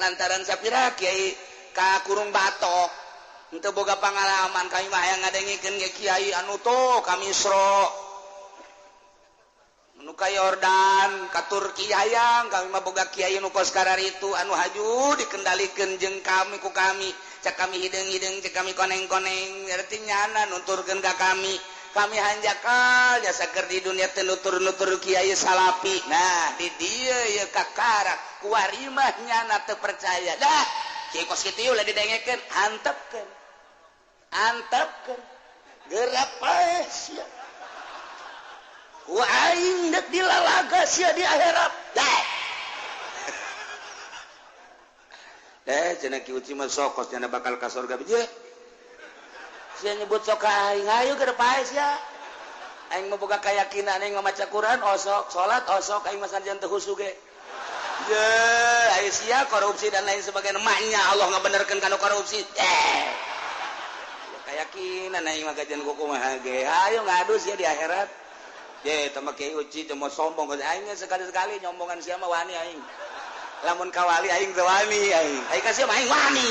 lantaran sapira Kiai ka kurung batok henteu boga pangalaman kami mah hayang ngadengikeun ge Kiai anu to ka Misra anu ka Yordan ka Turki hayang kami mah boga Kiai nu kos kararitu anu haju dikendalikeun jeung kami ku kami cak kami hideung-hideung cak kami koneng-koneng arti nyana nuturkeun ka kami hanjakal jasa keur di dunia teh nutur-nutur Kiai salapi nah di dieu ye kakarak kuarimah nyana teu percaya dah Kiai kos kitu ulah didengekeun antepkeun geurap pae sia ku aing dek dilalaga sia di akhirat dah cenah Ki Uci mah sokos cenah bakal ka surga bijeu sia nyebut sok aing ayo keur pae sia aing mah boga kayakinan aing maca Quran osok salat osok aing mah sarjan teu husu ge ye aya sia korupsi dan lain sebagainya maknya Allah ngabenerkeun kana korupsi kayakinan aing mah gajian kumaha ge ayo ngadu sia di akhirat ye teh mah Kiai Uci teh mau sombong aing sekali-sekali nyombongan sia mah wani aing lamun kawali aing teu wani aing ka sia mah aing wani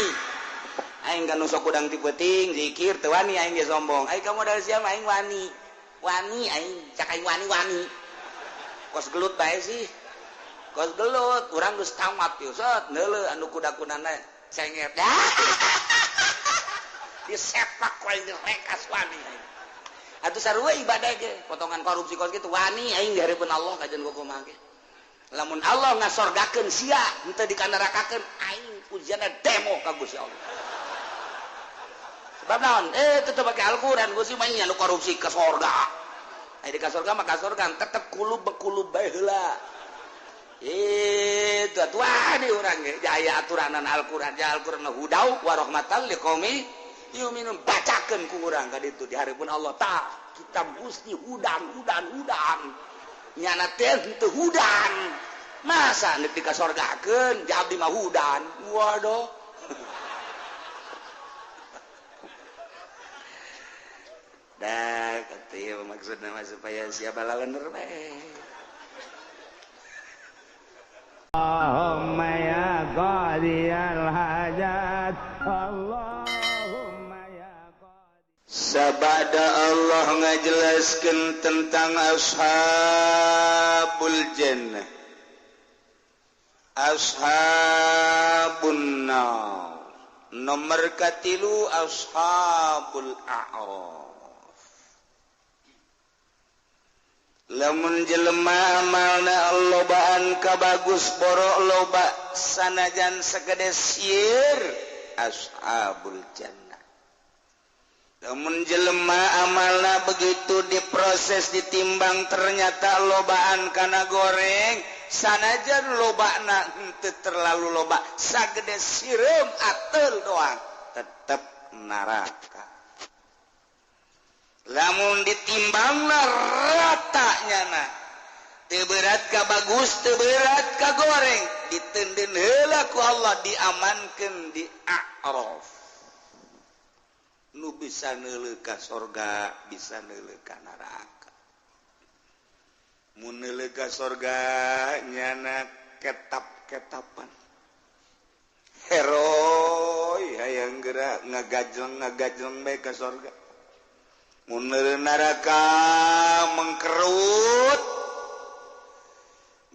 aing kan sok udang ti peuting zikir teu wani aing ge sombong aing ka modal sia mah aing wani aing cak aing wani kos gelut bae sih kos gelut urang geus tamat ieu set neuleuh anu kuda-kudana cenget disepak ku aing rekas wani aing atuh sarua ibadah ge potongan korupsi kos kitu wani aing di hareupeun Allah kajen kumaha ge lamun Allah ngasorgakeun sia henteu dikanarakakeun aing ujianna demo ka Gusti Allah sebab naon tetep pakai Al-Qur'an Gusti mah nya nu korupsi ke surga aya di ka surga mah ka surga tetep kulub bae heula itu atuh di urang ge aya aturanan Al-Qur'an ja Al-Qur'an hudau wa rahmatan liqaumi yu'minun bacakeun ku urang ka ditu di hareupeun Allah tah kitab Gusti hudan nyana teh henteu hudan masa neuk di ka surgakeun ja abdi mah hudan waduh dah kata ya maksudna mah supaya siapa lawener bae Allahumma ya qadiyal hajat Allahumma ya qadi sabada Allah ngajelaskeun tentang ashabul jannah ashabun nar nomor katilu ashabul a'raf lamun jelema amalna lobaan ka bagus borok loba sanajan sagede sieun ashabul jannah lamun jelema amalna begitu diproses ditimbang ternyata lobaan kana goreng sanajan lobana henteu terlalu loba sagede sireum ateul doang tetep neraka lamun ditimbangna rata nyana teu berat ka bagus teu berat ka goreng ditendeun heula ku Allah diamankeun di a'raf nu bisa neuleuh ka surga bisa neuleuh ka neraka mun neuleuh ka surga nyana ketap-ketapan heroi hayang geura ngagajleng bae ka surga mun neraka mengkerut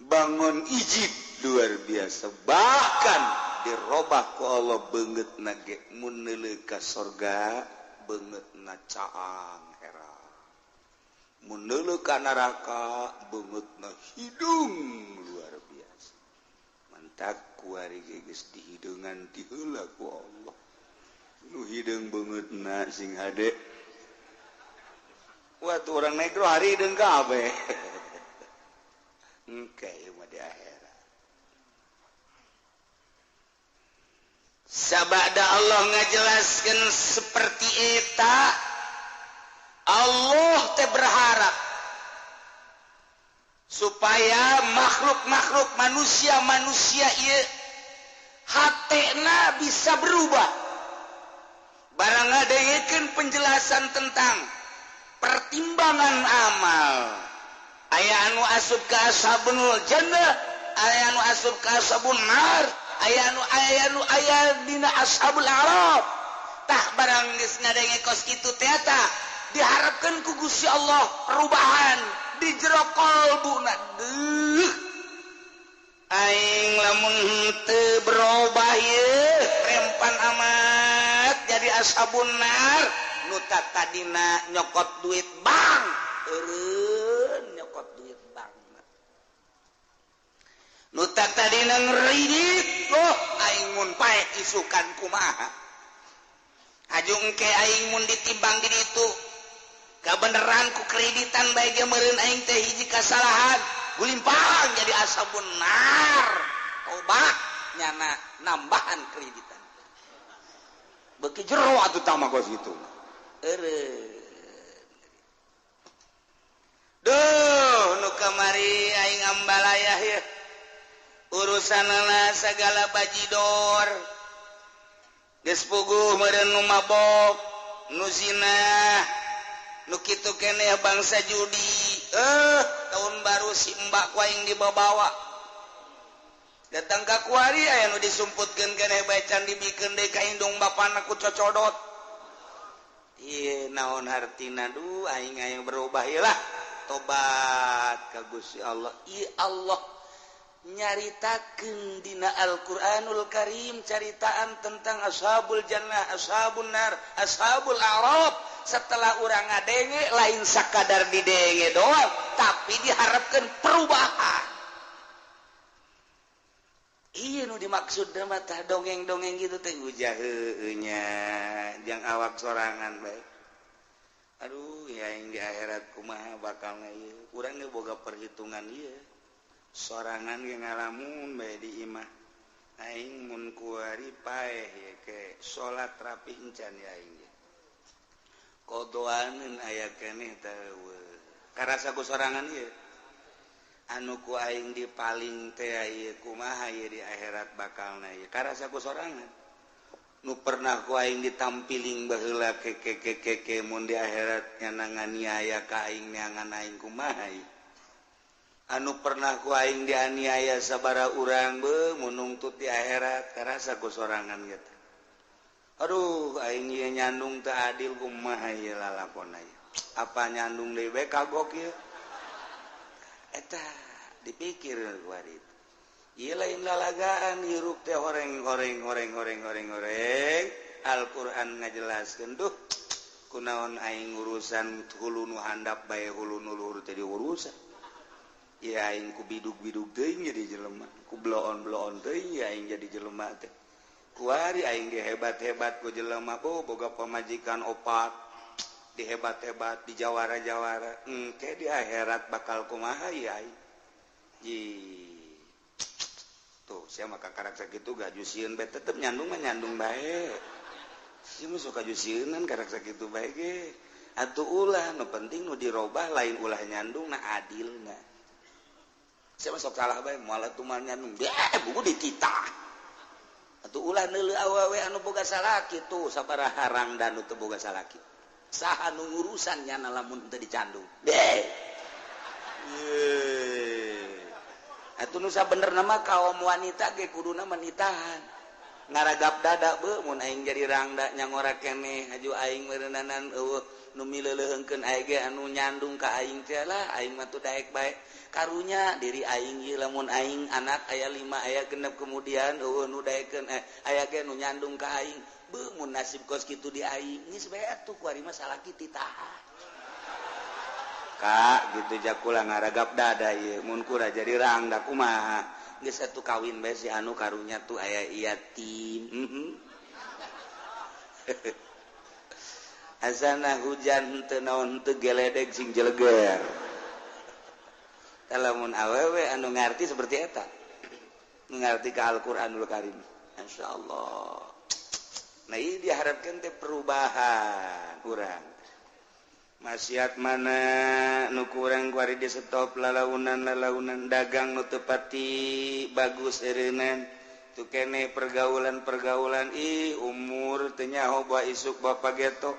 bangun ijib luar biasa bahkan dirobah ku Allah beungeutna ge mun neuleuh ka surga beungeutna caang hera mun neuleuh ka neraka beungeutna hidung luar biasa mantak kuari geus dihideungan ti heula ku Allah nu hideung beungeutna sing hade waktu orang negro hari hideung kabeh engke ieu mah di akhirat sabada Allah ngajelaskeun seperti eta Allah teh berharap supaya makhluk-makhluk manusia ieu hatena bisa berubah barang ngadengekeun penjelasan tentang pertimbangan amal aya anu asup ka ashabul jannah aya anu asup ka ashabun nar aya dina ashabul a'raf tah barang geus ngadenge kos kitu teh eta diharapkeun ku Gusti Allah perubahan di jero qalbuna deuh aing lamun teu berubah ieu rempan amat jadi ashabun nar nu tadina nyokot duit bang eureun nyokot duit bang nu tadina ngridit aing mun pae isukan kumaha haju engke aing mun ditimbang di ditu kabeneran ku kreditan bae ge meureun aing teh hiji kasalahan gulimpang jadi ashabun nar tobat nyana nambahan kreditan beuki jero atuh tama kos kitu eureun duh nu kamari aing ambalayah ya urusanana sagala bajidor geus puguh meureun nu mabok nu zina nu kitu keneh bangsa judi tahun baru si mbak ku aing dibawa datang ka kuari aya nu disumputkeun keneh bae can dibikeun deui ka indung bapana ku cocodot ieu naon hartina duh aing berubah ieu lah tobat ka Gusti Allah ieu Allah nyaritakeun dina Al-Qur'anul Karim caritaan tentang ashabul jannah ashabun nar ashabul a'raf setelah urang ngadenge lain sakadar didenge doang tapi diharapkan perubahan iya nu dimaksud mah tah dongeng-dongeng gitu teh ujah heueuh nya jang awak sorangan bae aduh ya yang di akhirat kumaha bakalna ieu urang ge boga perhitungan ieu sorangan ge ngalamun bae di imah aing mun kuari paeh ye ke salat rapi encan ya aing kodoaneun aya keneh teu karasa ku sorangan ieu anu ku aing dipaling teh ieu kumaha ieu di akhirat bakalna ieu karasa ku sorangan nu pernah ku aing ditampiling baheula ke mun di akhirat nyana nganiaya ka aing neangan aing kumaha ieu anu pernah ku aing dianiaya sabara urang mun nungtut di akhirat karasa ku sorangan ieu teh aduh aing ieu nyandung teu adil kumaha ieu lalakonna ieu apa nyandung deui bae kagok ieu eta dipikir ku ari ieu lain lalagaan hirup teh horeng Al-Qur'an ngajelaskeun duh kunaon aing urusan hulu nu handap bae hulu nu luhur teh diurusan ieu aing ku bidug-bidug teuing jadi jelema ku bloon-bloon teuing aing jadi jelema teh kuari aing ge hebat-hebat ku jelema boga pamajikan opat dihebat-hebat di jawara-jawara engke di akhirat bakal kumaha ya aing tuh sia maka karakter kitu gajusieun bae tetep nyandung mah nyandung bae sia mah suka jusieunnan karakter kitu bae ge atuh ulah nu penting nu dirobah lain ulah nyandung na adilna sia mah sok salah bae moal atuh mah nyandung buku dititah atuh ulah neuleuh awewe anu boga salaki tuh sabaraha rangdan nu teu boga salaki saha nu ngurusan nyana lamun teu dicandung atuh nu sabenerna mah kaum wanita ge kuduna menitahan ngaragap dada mun aing jadi rangda nyangora keneh haju aing meureunanan eueuh nu mileuleungkeun aing ge anu nyandung ka aing teh lah aing mah teu daek bae karunya diri aing ieu lamun aing anak aya 5 aya 6 kemudian eueuh nu daekeun aya ge nu nyandung ka aing mun nasib kos kitu di aing geus bae atuh kuari mah salaki titahan Kak gitu jakula ngaragap dada ieu mun kura jadi rangda kumaha geus atuh kawin bae si anu karunya tuh aya yatim asana hujan teu naon teu geledeg sing jeleger lamun awewe anu ngarti seperti eta nu ngarti ka Al-Qur'anul Karim insyaallah nah ieu diharapkeun teh perubahan urang maksiat mana nu kurang kuari di stop lalaunan dagang nu teu pati bagus eureunnan tu keneh pergaulan umur teu nyaho bae isuk bapa geto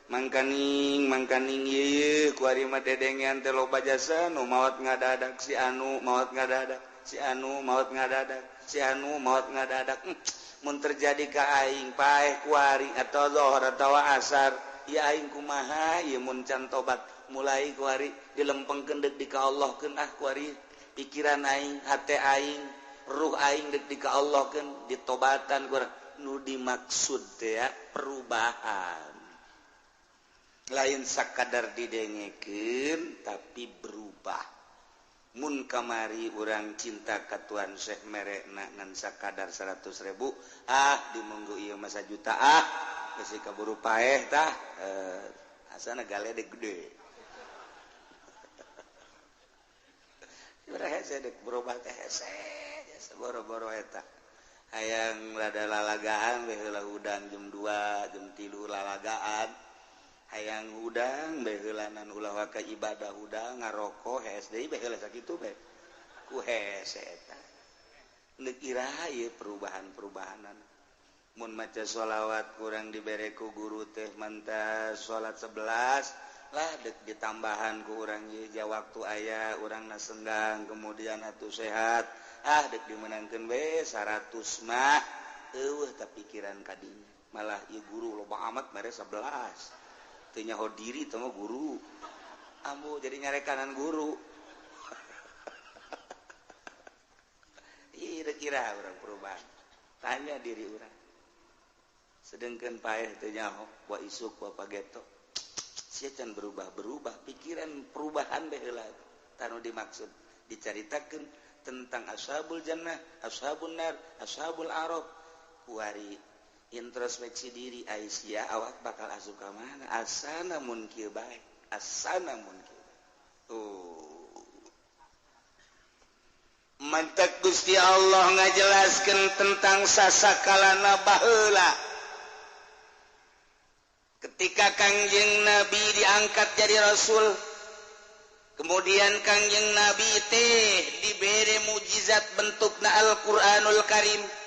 mangkaning ieu kuari mah dedengean teh loba jasa nu maot ngadadak si anu maot ngadadak sianu maut ngadadak mun terjadi ka aing paeh kuari atau zuhur atau asar ya aing kumaha ieu mun can tobat mulai kuari dilempengkeun deuk di ka Allah keun kuari pikiran aing hate aing ruh aing deuk di ka Allah keun ditobatan kuari nu dimaksud teh ya perubahan lain sakadar didengekeun tapi berubah mun kamari urang cinta ka Tuhan Syekh merekna ngan sakadar 100.000 di minggu ieu mah 1 juta geus kaburu paeh tah asana galedeg gede urang hese dek berubah teh hese saboro-boro eta hayang rada lalagaan we heula udang jam 2 jam 3 lalagaan hayang udang behelanan ulah waka ibadah udang ngarokok HSDI behela sakitu be ku hese eta neuk iraha ieu perubahan-perubahanan mun maca sholawat kurang dibere ku guru teh manta salat 11 lah deuk ditambahan ku urang ieu ja waktu aya urangna senggang kemudian atuh sehat deuk dimenangkeun we 100 mah eueuh teh pikiran kadinya malah ieu guru loba amat mere 11 nyaho diri itu mah guru ambu jadi nyarekanan guru kira-kira orang perubahan tanya diri orang sedangkan paeh teu nyaho wa isuk wa pageto sia can berubah pikiran perubahan bae heula tanu dimaksud dicaritakeun tentang ashabul jannah ashabun nar ashabul araf kuari introspeksi diri Aisyah awak bakal asup ka mana asana mun kieu bae asana mun kieu mantak Gusti Allah ngajelaskeun tentang sasakalana baheula ketika Kangjeng Nabi diangkat jadi rasul kemudian Kangjeng Nabi teh dibere mukjizat bentukna Al-Qur'anul Karim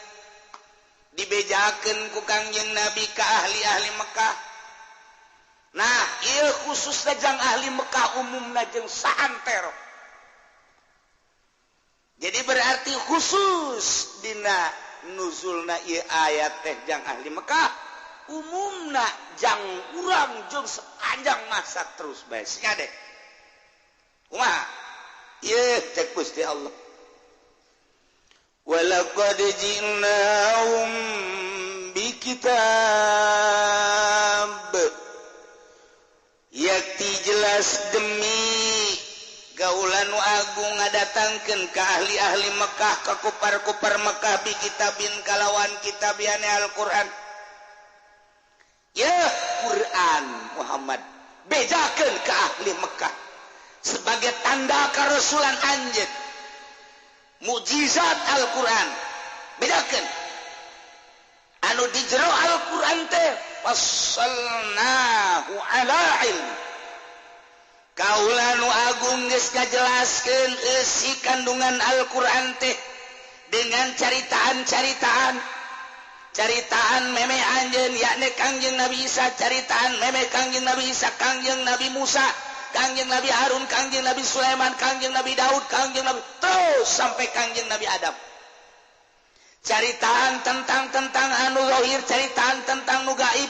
dibejakeun ku Kangjeng Nabi ka ahli-ahli Mekah. Nah, ieu khususna jang ahli Mekah umumna jeung saantero. Jadi berarti khusus dina nuzulna ieu ayat teh jang ahli Mekah, umumna jang urang jeung sepanjang masa terus bae sia deh. Kumaha? Ieu cek Gusti Allah. Walaqad ji'nahum bikitab yakti jelas demi gaulan agung ngadatangkeun ka ahli-ahli Mekah ka kupar-kupar Mekah bi kitabin kalawan kitabiane Al-Qur'an ya Qur'an Muhammad bejakeun ka ahli Mekah sebagai tanda karasulan anjeun mukjizat Al-Quran bedakeun anu di jero Al-Quran teh fassalnahu ala ilm kaula nu agung geus ngajelaskeun isi kandungan Al-Quran teh dengan caritaan meme anjeun yakni Kangjeng Nabi Isa caritaan meme Kangjeng Nabi Isa Kangjeng Nabi Musa Kangjeng Nabi Harun, Kangjeng Nabi Sulaiman, Kangjeng Nabi Daud, Kangjeng Nabi terus sampai Kangjeng Nabi Adam. Caritaan tentang anu zahir, caritaan tentang nu gaib.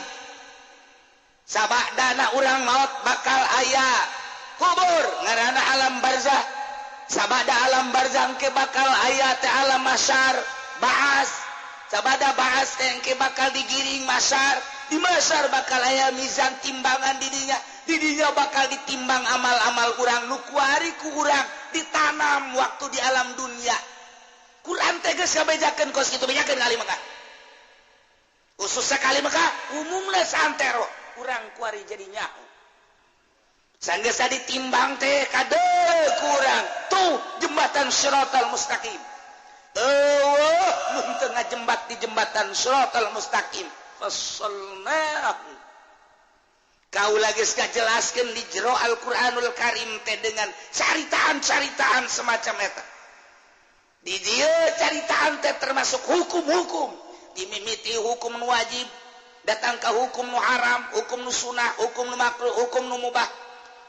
Sabadana urang maut bakal aya kubur ngaranna alam barzah. Sabada alam barzah ke bakal aya teh alam mahsyar, ba'as. Sabada ba'as teh ke bakal digiring mahsyar. Di mahsyar bakal aya mizan timbangan didinya bakal ditimbang amal-amal urang nu kuari ku urang ditanam waktu di alam dunia. Quran teh geus ngabejakeun kos kitu bejakeun kali Mekah. Khusus sakali Mekah umumna santero urang kuari jadi nyaho. Sanggeus ditimbang teh kadeu ku urang tuh jembatan Shiratal Mustaqim. Mun teu ngajembat di jembatan Shiratal Mustaqim. Fassalnahu kaula geus kajelaskeun di jero Al-Qur'anul Karim teh dengan caritaan-caritaan semacam eta. Di dieu caritaan teh termasuk hukum-hukum, dimimiti hukum nu wajib, datang ka hukum nu haram, hukum nu sunah, hukum nu makruh, hukum nu mubah,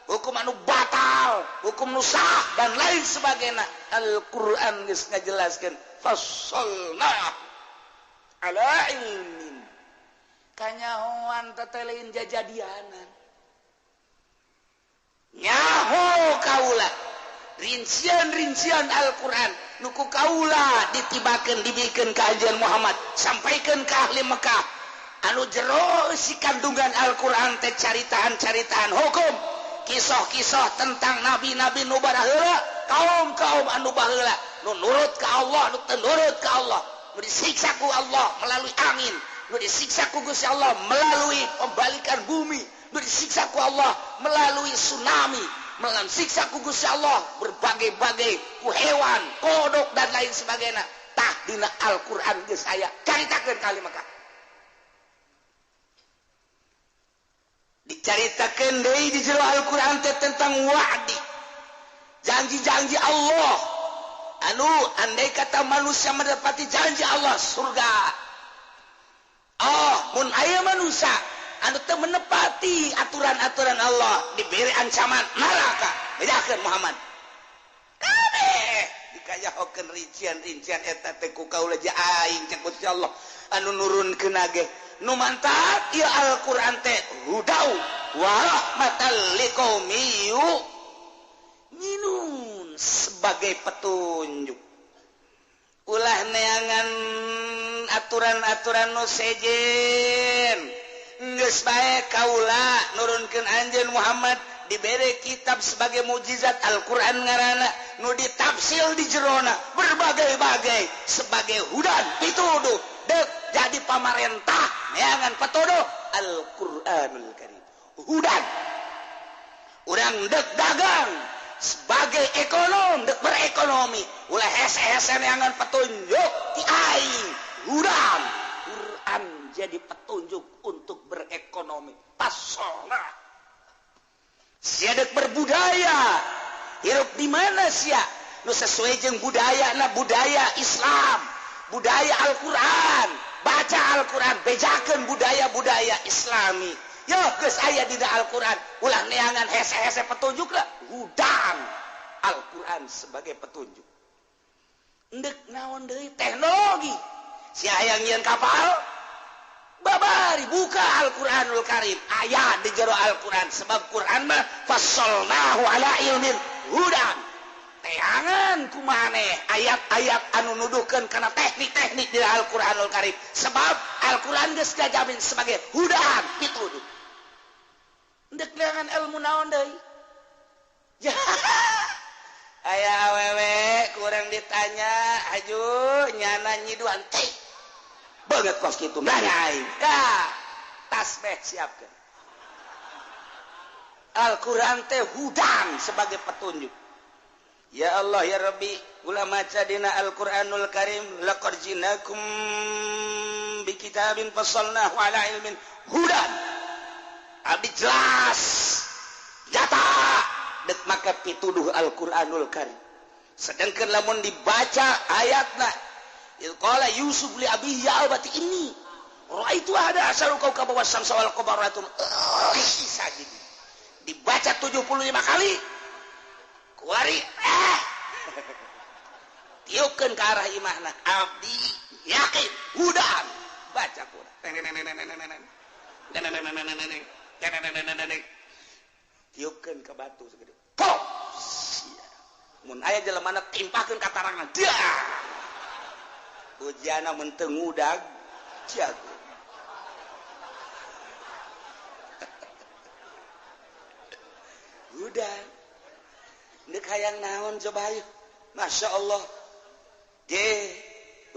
hukum anu batal, hukum nu sah dan lain sebagainya. Al-Qur'an geus ngajelaskeun fassalna ala ilmin kanyahoan tetelein jajadianan nyaho kaula rincian Al-Qur'an nuku kaula ditibakeun dibikeun ka ajeun Muhammad sampaikeun ka ahli Mekah anu jero si kandungan Al-Qur'an teh caritaan-caritaan hukum kisah-kisah tentang nabi-nabi nu baraheula kaum anu baheula nu nurut ka Allah nu teu nurut ka Allah nu disiksa ku Allah melalui angin nu disiksa ku Gusti Allah melalui pembalikan bumi nu disiksa ku Allah melalui tsunami melalui siksa ku Gusti Allah berbagai-bagai ku hewan kodok dan lain sebagainya tah dina Al-Qur'an geus aya caritakeun kali Mekah dicaritakeun deui di jero Al-Qur'an teh tentang wa'di janji-janji Allah anu andai kata manusia mendapati janji Allah surga mun aya manusia anu teu menepati aturan-aturan Allah diberi ancaman neraka bedakeun Muhammad kabeh dikayahokeun rincian-rincian eta teh ku kaula ja aing cek Gusti Allah anu nurunkeun ge nu mantap ieu Al-Qur'an teh hudau wa rahmatal liqaumi yu'minun sebagai petunjuk ulah neangan aturan-aturan nu sejen geus bae kaula nurunkeun anjeun Muhammad dibere kitab sebagai mukjizat Al-Qur'an ngaranna nu ditafsir di jerona berbagai-bagai sebagai hudan pituduh dek jadi pamarentah neangan petunjuk Al-Qur'anul Karim hudan urang dek dagang sebagai ekonom dek berekonomi ulah hese-hese neangan petunjuk ti aing hudan Quran jadi petunjuk untuk berekonomi pasona sia dek berbudaya hirup di mana sia nu sesuai jeung budayana budaya Islam budaya Al-Qur'an baca Al-Qur'an bejakeun budaya-budaya Islami yo geus aya dina Al-Qur'an ulah neangan hese-hese petunjuk lah hudan Al-Qur'an sebagai petunjuk endek naon deui teknologi si hayang nyieun kapal babari buka Al-Qur'anul Karim aya di jero Al-Qur'an sebab Qur'an mah fassalnahu ala ilmin hudan teangan kumaneh ayat-ayat anu nuduhkeun kana teknik-teknik di Al-Qur'anul Karim sebab Al-Qur'an geus dijamin sebagai hudan pituduh endek neangan ilmu naon deui ya aya awewe kurang ditanya aju nyana nyiduan teh banget kos kitu nanya aing tasbih siapkeun Al-Qur'an teh hudan sebagai petunjuk ya Allah ya Rabbi ulah maca dina Al-Qur'anul Karim laqad jinakum bi kitabin fassalnahu ala ilmin hudan abdi jelas nyata dek maka pituduh Al-Qur'anul Karim sedangkan lamun dibaca ayatna qala Yusuf li abihi ya abati inni raaitu ada asaru kaukaba wasyamsa wal qamara sajid dibaca 75 kali kuari tiupkeun ka arah imahna abdi yakin hudan baca Quran tiupkeun ka batu segede pop mun aya jelemana timpakeun ka tarangna dah ujiana mun teu ngudag jago hudan nek hayang naon coba ayo Masya Allah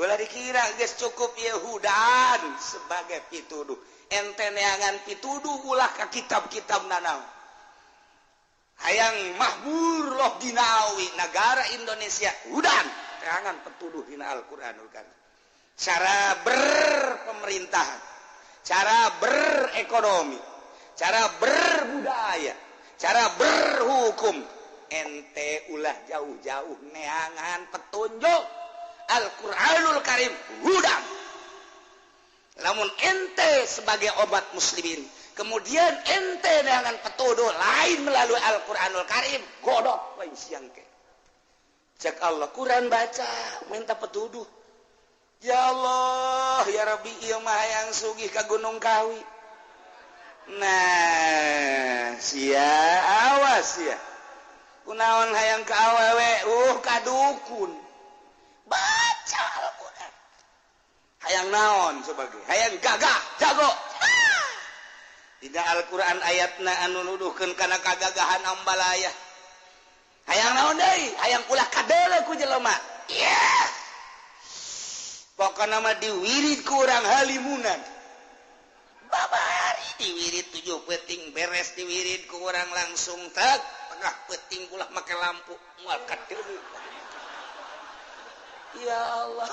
ulah dikira geus cukup ieu hudan sebagai pituduh ente neangan pituduh ulah ka kitab-kitab nanaon hayang mahmur loh dinawi negara Indonesia hudan teangan petuduh dina Al-Qur'anul Karim cara berpemerintahan cara berekonomi cara berbudaya cara berhukum ente ulah jauh-jauh neangan petunjuk Al-Qur'anul Karim hudan lamun ente sebagai obat muslimin kemudian ente neangan petunjuk lain melalui Al-Qur'anul Karim godok poin siang ke cek Allah Quran baca minta petuduh ya Allah ya Rabbi ieu mah hayang sugih ka Gunung Kawi nah sia awas ya kunaon hayang ka awewe kadukun baca Al-Quran hayang naon sebagai hayang gagah jago tidak Al-Quran ayatna anu nuduhkeun kana kagagahan ambalaya hayang naon deui hayang ulah kadeuleu ku jelema yeah. Pokona mah diwirid ku urang halimunan babari diwirid 7 peuting beres diwirid ku urang langsung tak tengah peuting ulah make lampu moal kadeuleu ya Allah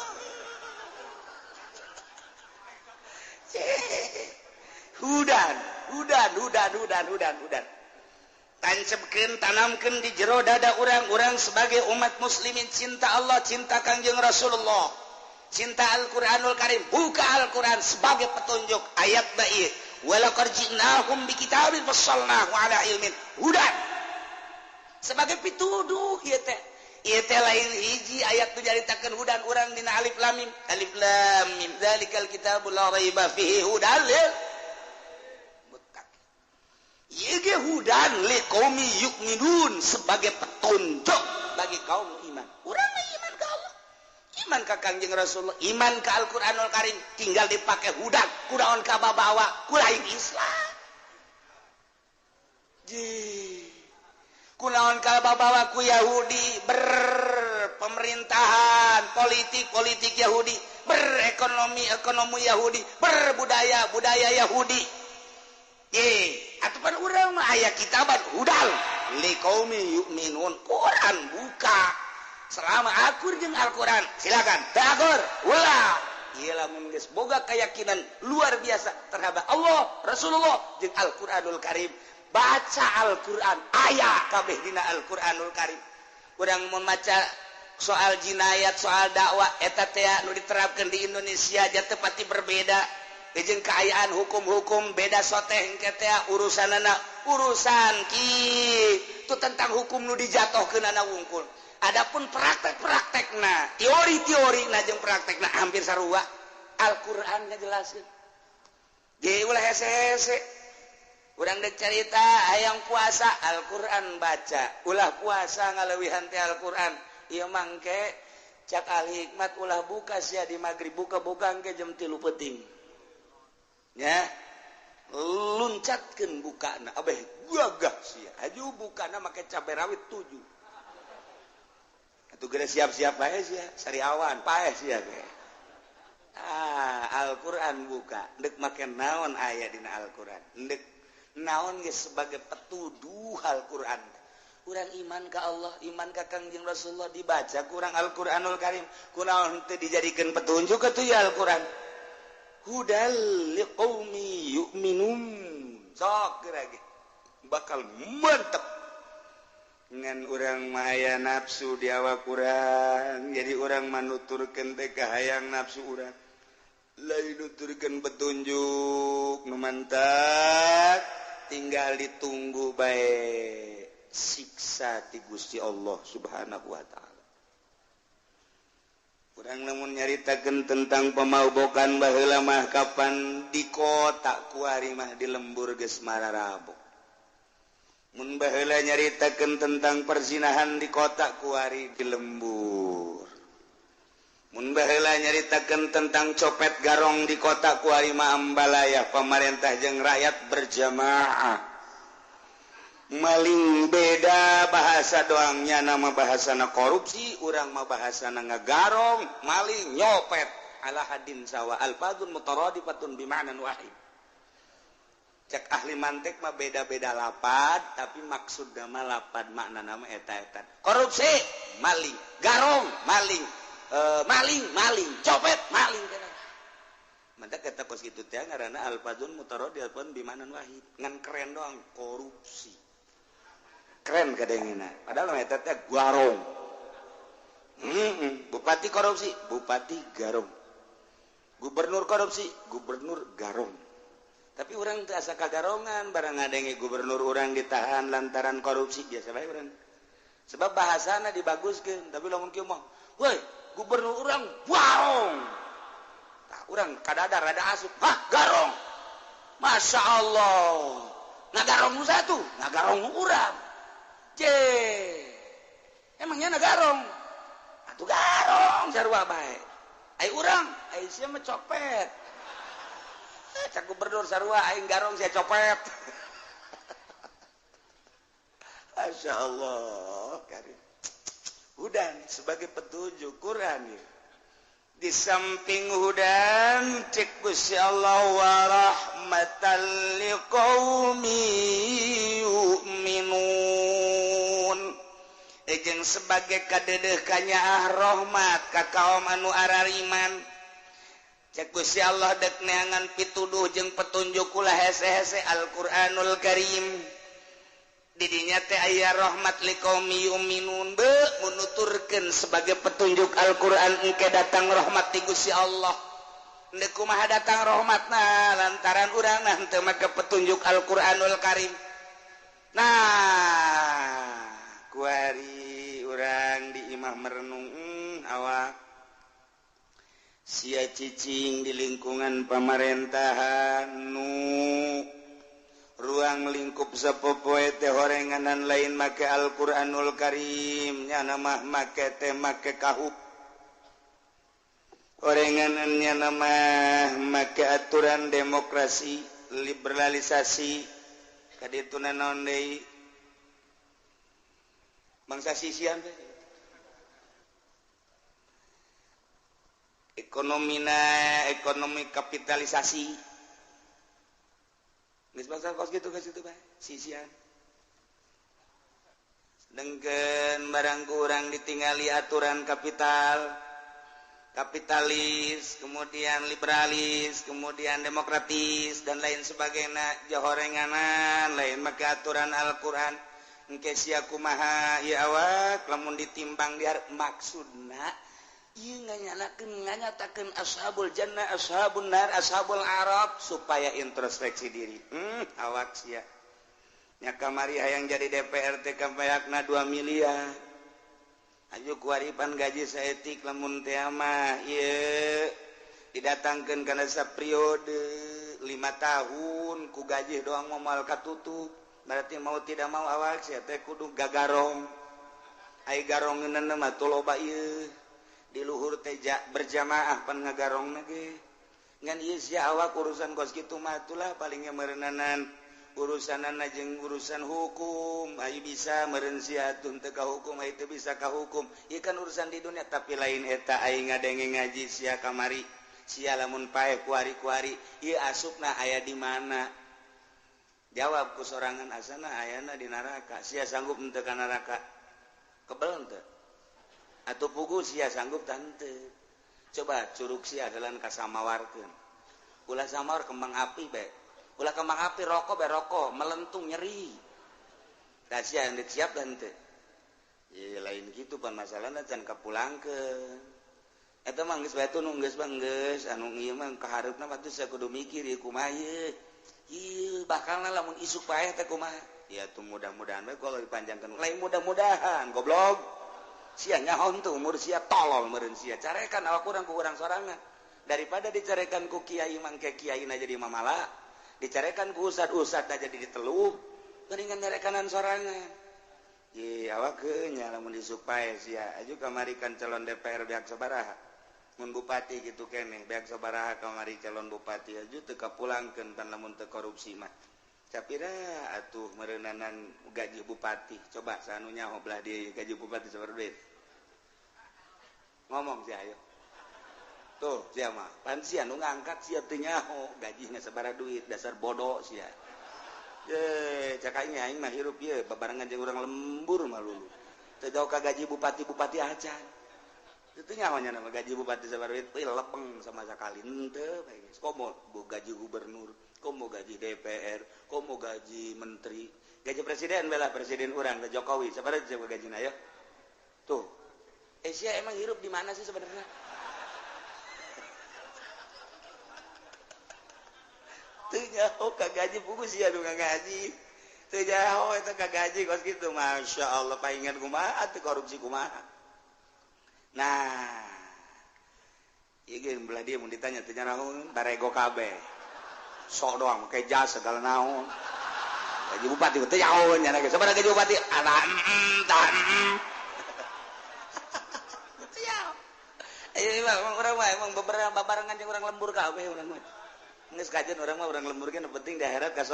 hudan tancapkeun tanamkeun di jero dada urang-urang sebagai umat muslimin cinta Allah cinta Kangjeng Rasulullah cinta Al-Qur'anul Karim buka Al-Qur'an sebagai petunjuk ayat baik walaqad ji'nahum bikitabin fassalnahu ala ilmin hudan sebagai pituduh ieu teh lain hiji ayat tu jaritakeun hudan urang dina alif lam mim zalikal kitabul la raiba fihi hudan lil muttaqin ieu hudan liqaumi yu'minun sebagai petunjuk bagi kaum iman urang iman ka Allah iman ka Kangjeng Rasulullah iman ka Al-Qur'anul Karim tinggal dipake hudan kunaon ka babawa ku lain Islam kunaon ka babawa ku Yahudi berpemerintahan politik Yahudi berekonomi Yahudi berbudaya Yahudi atupan urang mah aya kitaban hudal liqaumi yu'minun Quran buka selama akur jeung Al-Quran silakan dagur ulah ieu lamun geus boga keyakinan luar biasa terhadap Allah Rasulullah jeung Al-Qur'anul Karim baca Al-Quran ayat kabeh dina Al-Quranul Karim urang membaca soal jinayat soal dakwah eta teh nu diterapkeun di Indonesia aja teu pati berbeda jeung kaayaan hukum-hukum beda soteh engke teh urusanana urusan kitu tentang hukum nu dijatohkeunana wungkul adapun praktek-praktekna teori-teorina jeung praktekna hampir sarua Al-Qur'an ngajelaskeun ge ulah hese-hese urang dek cerita hayang puasa Al-Qur'an baca ulah puasa ngaleuwihan teh Al-Qur'an ieu mangke cak ahli hikmat ulah buka sia di magrib buka-buka engke jam 3 peuting nya luncatkeun bukana abeh gagah sia aju bukana make cabe rawit 7 atuh geus siap-siap bae sia sariawan paeh sia ge Al-Qur'an buka deuk make naon aya dina Al-Qur'an deuk naon geus sebagai petuduh Al-Qur'an urang iman ka Allah iman ka Kangjeng Rasulullah dibaca kurang Al-Qur'anul Karim kunaon teu dijadikeun petunjuk atuh ya Al-Qur'an hudal liqaumi yu'minun sok geura ge bakal mantep ngan urang mah aya nafsu di awak urang jadi urang manuturkeun teh kahayang nafsu urang lain nuturkeun petunjuk nu mantap tinggal ditunggu bae siksa ti Gusti Allah Subhanahu wa taala urang lamun nyaritakeun tentang pamaubokan baheula mah kapan di kota kuari mah di lembur geus mararabok mun baheula nyaritakeun tentang perzinahan di kota kuari di lembur mun baheula nyaritakeun tentang copet garong di kota kuari mah ambalaya pamarentah jeung rakyat berjamaah maling beda bahasa doangnya nama bahasana korupsi urang mah bahasana ngagarong maling nyopet ala hadin sawa alfadun mutaradifatun bima'nan wahid cek ahli mantek mah beda-beda lapad tapi maksud mah lapad makna nama eta-eta korupsi maling garong maling maling copet maling mantap kata kos kitu teh ngaranna alfadun mutaradifatun bima'nan wahid ngan keren doang korupsi keren kadengina padahal eta teh garong bupati korupsi bupati garong gubernur korupsi gubernur garong tapi urang teu asa kagarongan barang ngadenge gubernur urang ditahan lantaran korupsi biasa bae urang sebab bahasana dibaguskeun tapi lamun kieu mah woi gubernur urang warong tah urang kadadar rada asup hah garong masya Allah ngagarong nu satu ngagarong urang je emangnya nagarong atuh garong sarua bae ai urang ai sia mah copet cak gubernur sarua aing garong sia copet Masya Allah karim hudan sebagai petunjuk Quran ya. Di samping hudan cek Gusti Allah wa rahmatan liqaumi yu'minun jeung sebagai kadedeh kanyaah rahmat ka kaum anu arariman cek Gusti Allah dek neangan pituduh jeung petunjuk ulah hese-hese Al-Qur'anul Karim didinya teh aya rahmat liqaumi yu'minun be menuturkeun sebagai petunjuk Al-Qur'an engke datang rahmat ti Gusti Allah endeu kumaha datang rahmatna lantaran urangna henteu make petunjuk Al-Qur'anul Karim nah kuari urang di imah merenung awak sia cicing di lingkungan pamerintahan nu ruang lingkup sapopoe teh horenganan lain make Al-Qur'anul Karim nya nama make teh make kahuk horenganannya nama make aturan demokrasi liberalisasi kadituna naon deui bangsa sisian teh ekonomi kapitalisasi geus bangsa kos gitu bae sisian dengkeun barang kurang ditinggali aturan kapitalis kemudian liberalis kemudian demokratis dan lain sebagainya jahorenganan lain make aturan Al-Qur'an engke sia kumaha ieu awak lamun ditimbang diar maksudna ieu nganyatakeun ashabul jannah ashabun nar ashabul arab supaya introspeksi diri awak sia nya kamari hayang jadi DPR teh kabayakna 2 miliar aju kuaripan gaji saeutik lamun teh mah ieu didatangkeun kana saperiode 5 tahun ku gaji doang moal katutup berarti mau tidak mau awak sia teh kudu gagarong ai garongeunna mah teu loba ieu di luhur teja berjamaah pan ngagarongna ge ngan ieu sia awak urusan kos kitu mah atulah paling meureunnanan urusanana jeung urusan hukum ai bisa meureun sia tun teu ka hukum ai teu bisa ka hukum ieu kan urusan di dunia tapi lain eta ai ngadenge ngaji sia kamari sia lamun paeh kuari-kuari ieu asupna aya di mana jawab ku sorangan asana ayana di neraka sia sanggup henteu ka neraka kebel henteu atau pugu sia sanggup tante coba curug sia dalan kasamawarkeun ulah samawar kembang api be ulah kembang api rokok be rokok melentung nyeri da sia hendak siap tante ya lain gitu pan masalahna can kapulangkeun eta mah geus bae nu geus geus anu ieu mah kahareupna mah teh saya kudu mikir ieu kumaha ieu bakalna lamun isuk paeh teh kumaha ya tuh mudah-mudahan we kalau dipanjangkeun lain mudah-mudahan goblok sia nyaho tuh umur sia tolol meureun sia carekan awak urang ku urang sorangan daripada dicarekan ku kiai mangke kiaina jadi mamala dicarekan ku ustad jadi diteluh geuningan nyarekanan sorangan ye awak nya lamun disupae sia aju kamarikan calon DPR beak sabaraha mun bupati gitu keneh beak sabaraha kamari calon bupati aju teu kapulangkeun pan lamun teu korupsi mah capira atuh meureunanan gaji bupati coba sanu nyaho belah di gaji bupati sabaraha duit ngomong sih ayo tuh sia mah pan sia nu ngangkat sia teu nyaho gajina sabaraha duit dasar bodoh sia ye cak aing mah hirup ieu babarengan jeung urang lembur mah lulu teu jauh ka gaji bupati acan teu nyaho nya nama gaji bupati sabaraha duit lepeng sama sakali henteu bae geus komo gaji gubernur komo gaji DPR komo gaji menteri gaji presiden bela presiden urang teh Jokowi sabaraha gajina ya tuh Asia emang hirup di mana sih sebenarnya? Teu nyaho ka gaji pugu sia nu ngaji. teu jauh eta kagaji kos kitu Masya Allah paingan kumaha teu korupsi kumaha. Nah ieu ge belah dia mun ditanya teu naon barego kabeh sok doang make jas segala naon gaji bupati teu jauh nya ge sabaraha gaji bupati ana teu jauh ieu mah urang mah emang beberapa babarengan jeung urang lembur kabeh urang mah geus kajen urang mah urang lembur ge nu penting di akhirat ka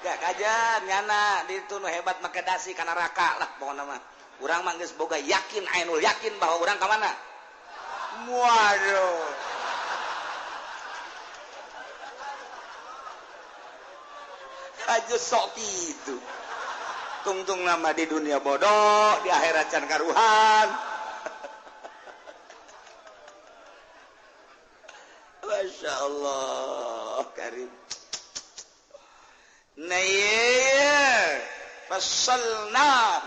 gak kajan nyana ditu nu hebat make dasi kana neraka lah pokona mah urang mah geus boga yakin ainul yakin bahwa urang ka mana. Waduh aja sok gitu tungtung nama di dunia bodoh di akhirat can karuhan. Masya Allah karim. Naya fassalna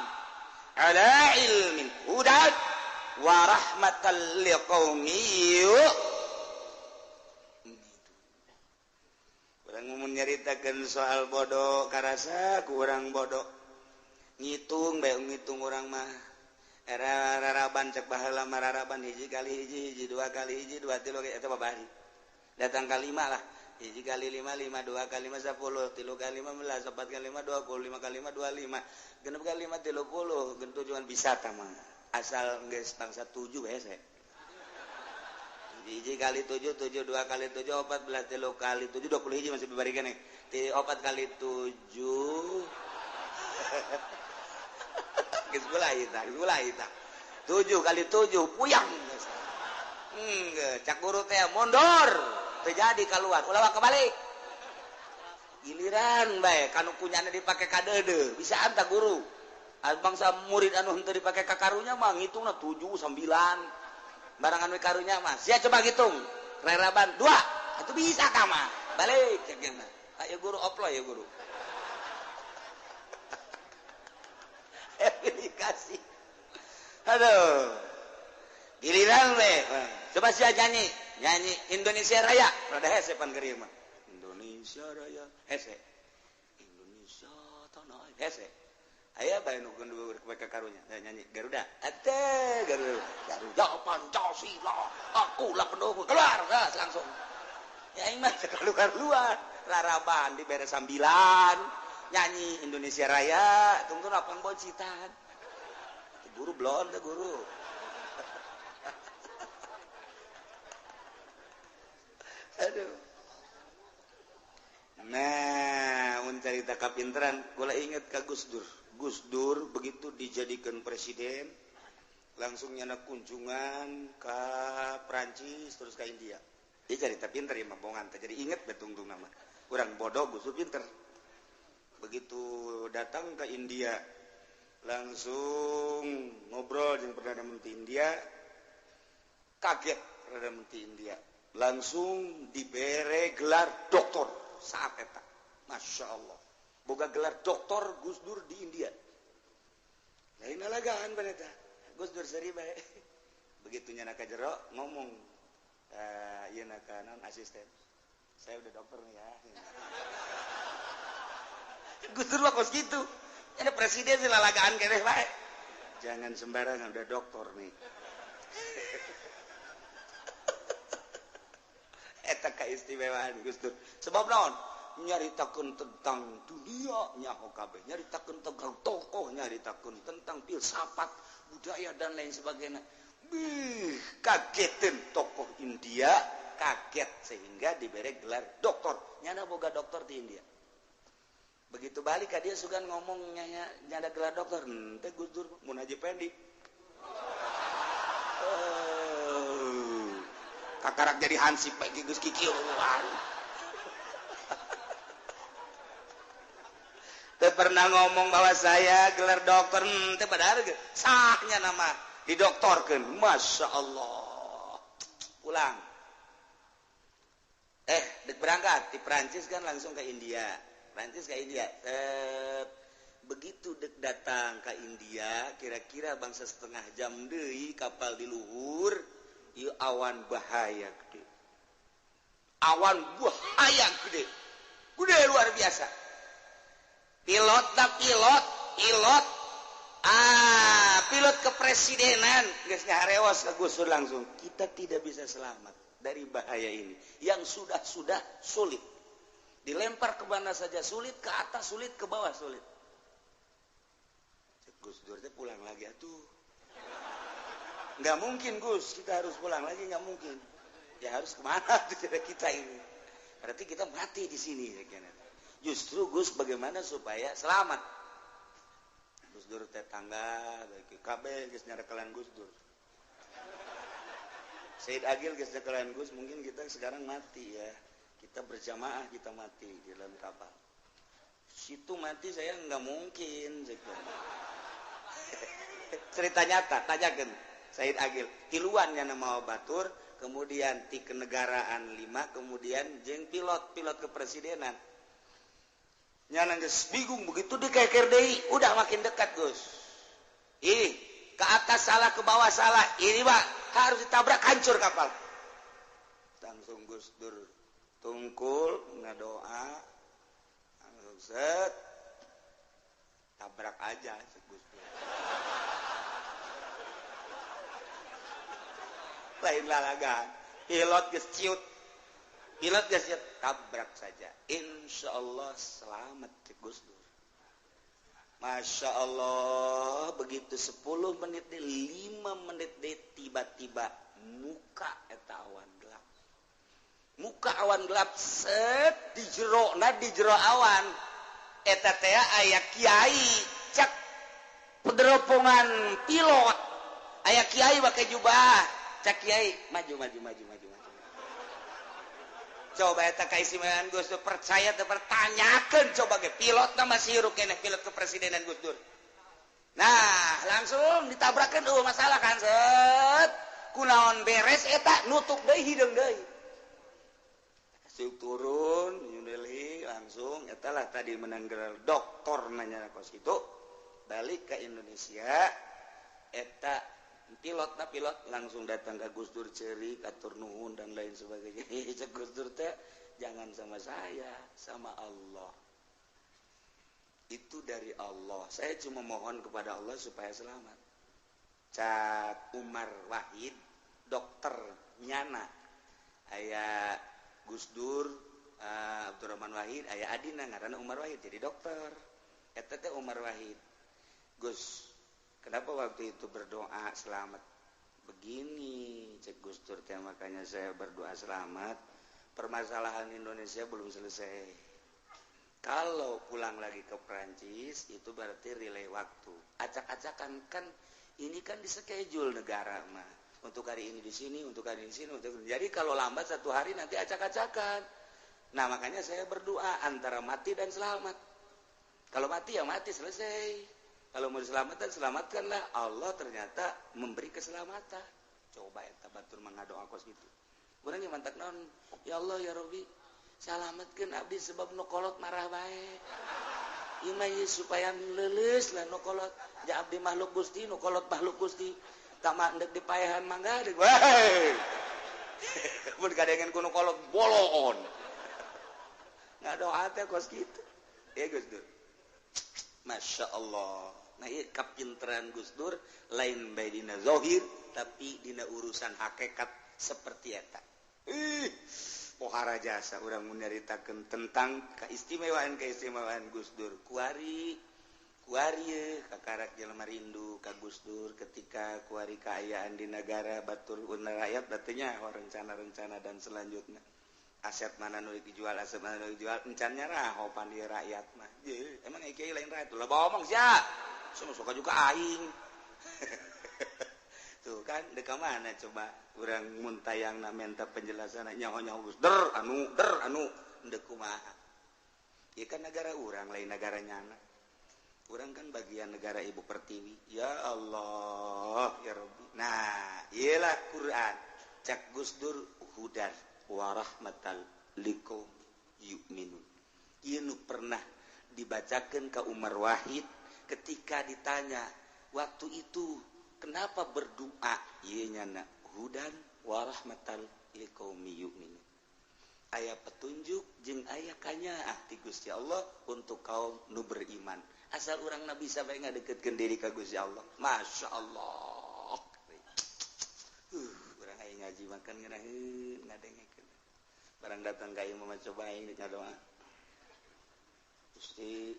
ala ilmin hudat wa rahmatan liqaumi urang mun nyaritakeun soal bodoh karasa ku urang bodoh ngitung bae ngitung urang mah era raraban cek baheula mah raraban hiji kali hiji dua kali hiji dua tilu eta babari datang kalima lah hiji kali 5 5 2 kali 5 10 3 kali 15 4 kali 5 20 5 kali 5 25 genep kali 5 30 gen tujuan bisa tah mah asal geus tangsa 7 hese hiji kali 7 7 2 kali 7 14 3 kali 7 20 hiji masih bari keneh 4 kali 7 geus ulah ita 7 kali 7 puyang cak guru teh mundur terjadi keluar ulah kebalik giliran bae kanu kunyana dipake ka deudeu bisa anta guru bangsa murid anu henteu dipake ka karunya mah ngitungna 7 9 barangan we karunya mah sia coba hitung reraban 2 atuh bisa ka mah balik cekna ayo guru oplo ya guru aplikasi aduh giliran we coba sia nyanyi Indonesia Raya rada hese pan geureum mah Indonesia Raya hese Indonesia tanah hese aya bae nu kundu ka karunya nyanyi Garuda ate Garuda Pancasila akulah pendukung keluar langsung ya aing mah keluar laraban dibere sambilan nyanyi Indonesia Raya tungtung apang bocitan guru blon teh guru aduh nah mun carita kapinteran kula inget ka Gus Dur begitu dijadikan presiden langsung nyana kunjungan ke Prancis terus ke India dia carita pinter ya mabongan jadi inget betung nama kurang bodoh Gus Dur pinter begitu datang ke India langsung ngobrol dengan Perdana Menteri India kaget Perdana Menteri India langsung dibere gelar doktor saat eta Masya Allah boga gelar doktor Gus Dur di India lain alagaan paneta Gus Dur seri bae begitu nyana ka jero ngomong ieu na kanan asisten saya udah dokter nih ya Gus Dur mah kos gitu ada presiden sih lalagaan keneh bae jangan sembarangan udah dokter nih eta keistimewaan Gus Dur sebab naon nyaritakeun tentang dunia nyaho kabeh nyaritakeun tentang tokoh nyaritakeun tentang filsafat budaya dan lain sebagainya kagetin tokoh India kaget sehingga diberi gelar doktor nyana boga doktor di India begitu balik ka dia sugan ngomong nyada gelar doktor teh Gus Dur mun haji pendi kakarak jadi hansip bagi Gus Kiki teu pernah ngomong bahwa saya gelar dokter teh padahal sahnya nama didoktorkeun Masya Allah pulang dek berangkat di Prancis kan langsung ke India begitu dek datang ke India kira-kira bangsa setengah jam deui kapal di luhur ieu awan bahaya gede gede luar biasa pilot pilot kepresidenan geus ngarewas ka Gus Dur langsung kita tidak bisa selamat dari bahaya ini yang sudah sulit dilempar ke mana saja sulit ke atas sulit ke bawah sulit Gus Dur teh pulang lagi atuh nggak mungkin Gus kita harus pulang lagi nggak mungkin ya harus kemana kita ini berarti kita mati di sini justru Gus bagaimana supaya selamat Gus Dur teh tangga bagi kabeh geus nyarekalan Gus Dur Said Agil geus nyarekalan Gus mungkin kita sekarang mati ya kita berjamaah kita mati di dalam kapal situ mati saya nggak mungkin cerita nyata tanyakan Said Agil tiluannya nama batur kemudian ti kenegaraan 5 kemudian jeung pilot kepresidenan nyana geus bingung begitu dikeker deui udah makin dekat Gus ih ke atas salah ke bawah salah ini Pak harus ditabrak hancur kapal langsung Gus Dur tungkul ngadoa langsung set tabrak aja Gus Dur lain lalagan pilot geus ciut tabrak saja insyaallah selamat Gus Dur Masya Allah begitu 10 menit 5 menit tiba-tiba muka eta awan gelap set di jero awan eta teh aya kiai cak pederopongan pilot aya kiai pakai jubah cak kiai maju coba eta keistimewaan Gus Dur percaya teu pertanyakeun coba ge pilot masih hirup keneh pilot kepresidenan Gus Dur nah langsung ditabrakeun masalah kan set kunaon beres eta nutup deui hideung deui suk turun New Delhi langsung eta lah tadi menang gelar doktor nanya kos kitu balik ke Indonesia eta pilot langsung datang ke Gus Dur ceri atur nuhun dan lain sebagainya cek Gus Dur teh jangan sama saya sama Allah itu dari Allah saya cuma mohon kepada Allah supaya selamat cak Umar Wahid dokter nyana aya Gus Dur Abdurrahman Wahid aya adina ngaranna Umar Wahid jadi dokter eta teh Umar Wahid Gus kenapa waktu itu berdoa selamat begini cek Gus Dur teh makanya saya berdoa selamat permasalahan Indonesia belum selesai kalau pulang lagi ke Prancis itu berarti relay waktu acak-acakan kan ini kan di schedule negara mah untuk hari ini di sini untuk hari ini di sini jadi kalau lambat 1 hari nanti acak-acakan nah makanya saya berdoa antara mati dan selamat kalau mati ya mati selesai kalau mau diselamatkan, selamatkanlah. Allah ternyata memberi keselamatan. Coba ya, batur mengadoa kos gitu. Kurang yang mantak non, ya Allah ya Robi, selamatkan abdi sebab nukolot marah baik. Imai supaya leles lah nukolot. Ja abdi makhluk gusti, nukolot makhluk gusti. Tamak ndek dipayahan mangga dek. Wah, mun kadengan kuno kolot bolon. Ngadoa teh kos gitu. Ya Gus Dur. Masya Allah. Nah ini kapinteran Gus Dur lain bae dina zahir tapi dina urusan hakikat seperti eta. Pohara jasa urang nyaritakeun tentang keistimewaan Gus Dur. Kuari kakarak jelema rindu ka Gus Dur ketika kuari kaayaan di negara batur una rakyat batunya rencana-rencana dan selanjutnya. Aset mana nu dijual aset mana nu dijual encannya raho pandi rakyat mah. Emang kiai lain rakyat lah ngomong sia. Semua suka juga aing. Tuh kan deka mana coba urang mun tayangna minta penjelasan nyaho-nyaho Gus der anu deuk kumaha. Ieu kan negara urang lain negara nyana. Urang kan bagian negara Ibu Pertiwi. Ya Allah ya Rabbi. Nah, iyalah Quran. Cak Gus Dur hudan warahmatal liqaum yu'minun. Ieu nu pernah dibacakeun ka Umar Wahid ketika ditanya waktu itu kenapa berdoa ieu nyana hudan warahmatal liqaum yu'minun. aya petunjuk jeung aya kanyaah ti Gusti Allah untuk kaum nu beriman. Asal urang Nabi sampai ngadeketkeun diri ka Gusti Allah. Masya Allah. Urang aya ngaji makan ngeunaheun ngadengekeun. Barang datang ka ieu mah coba aing ngadoa. Gusti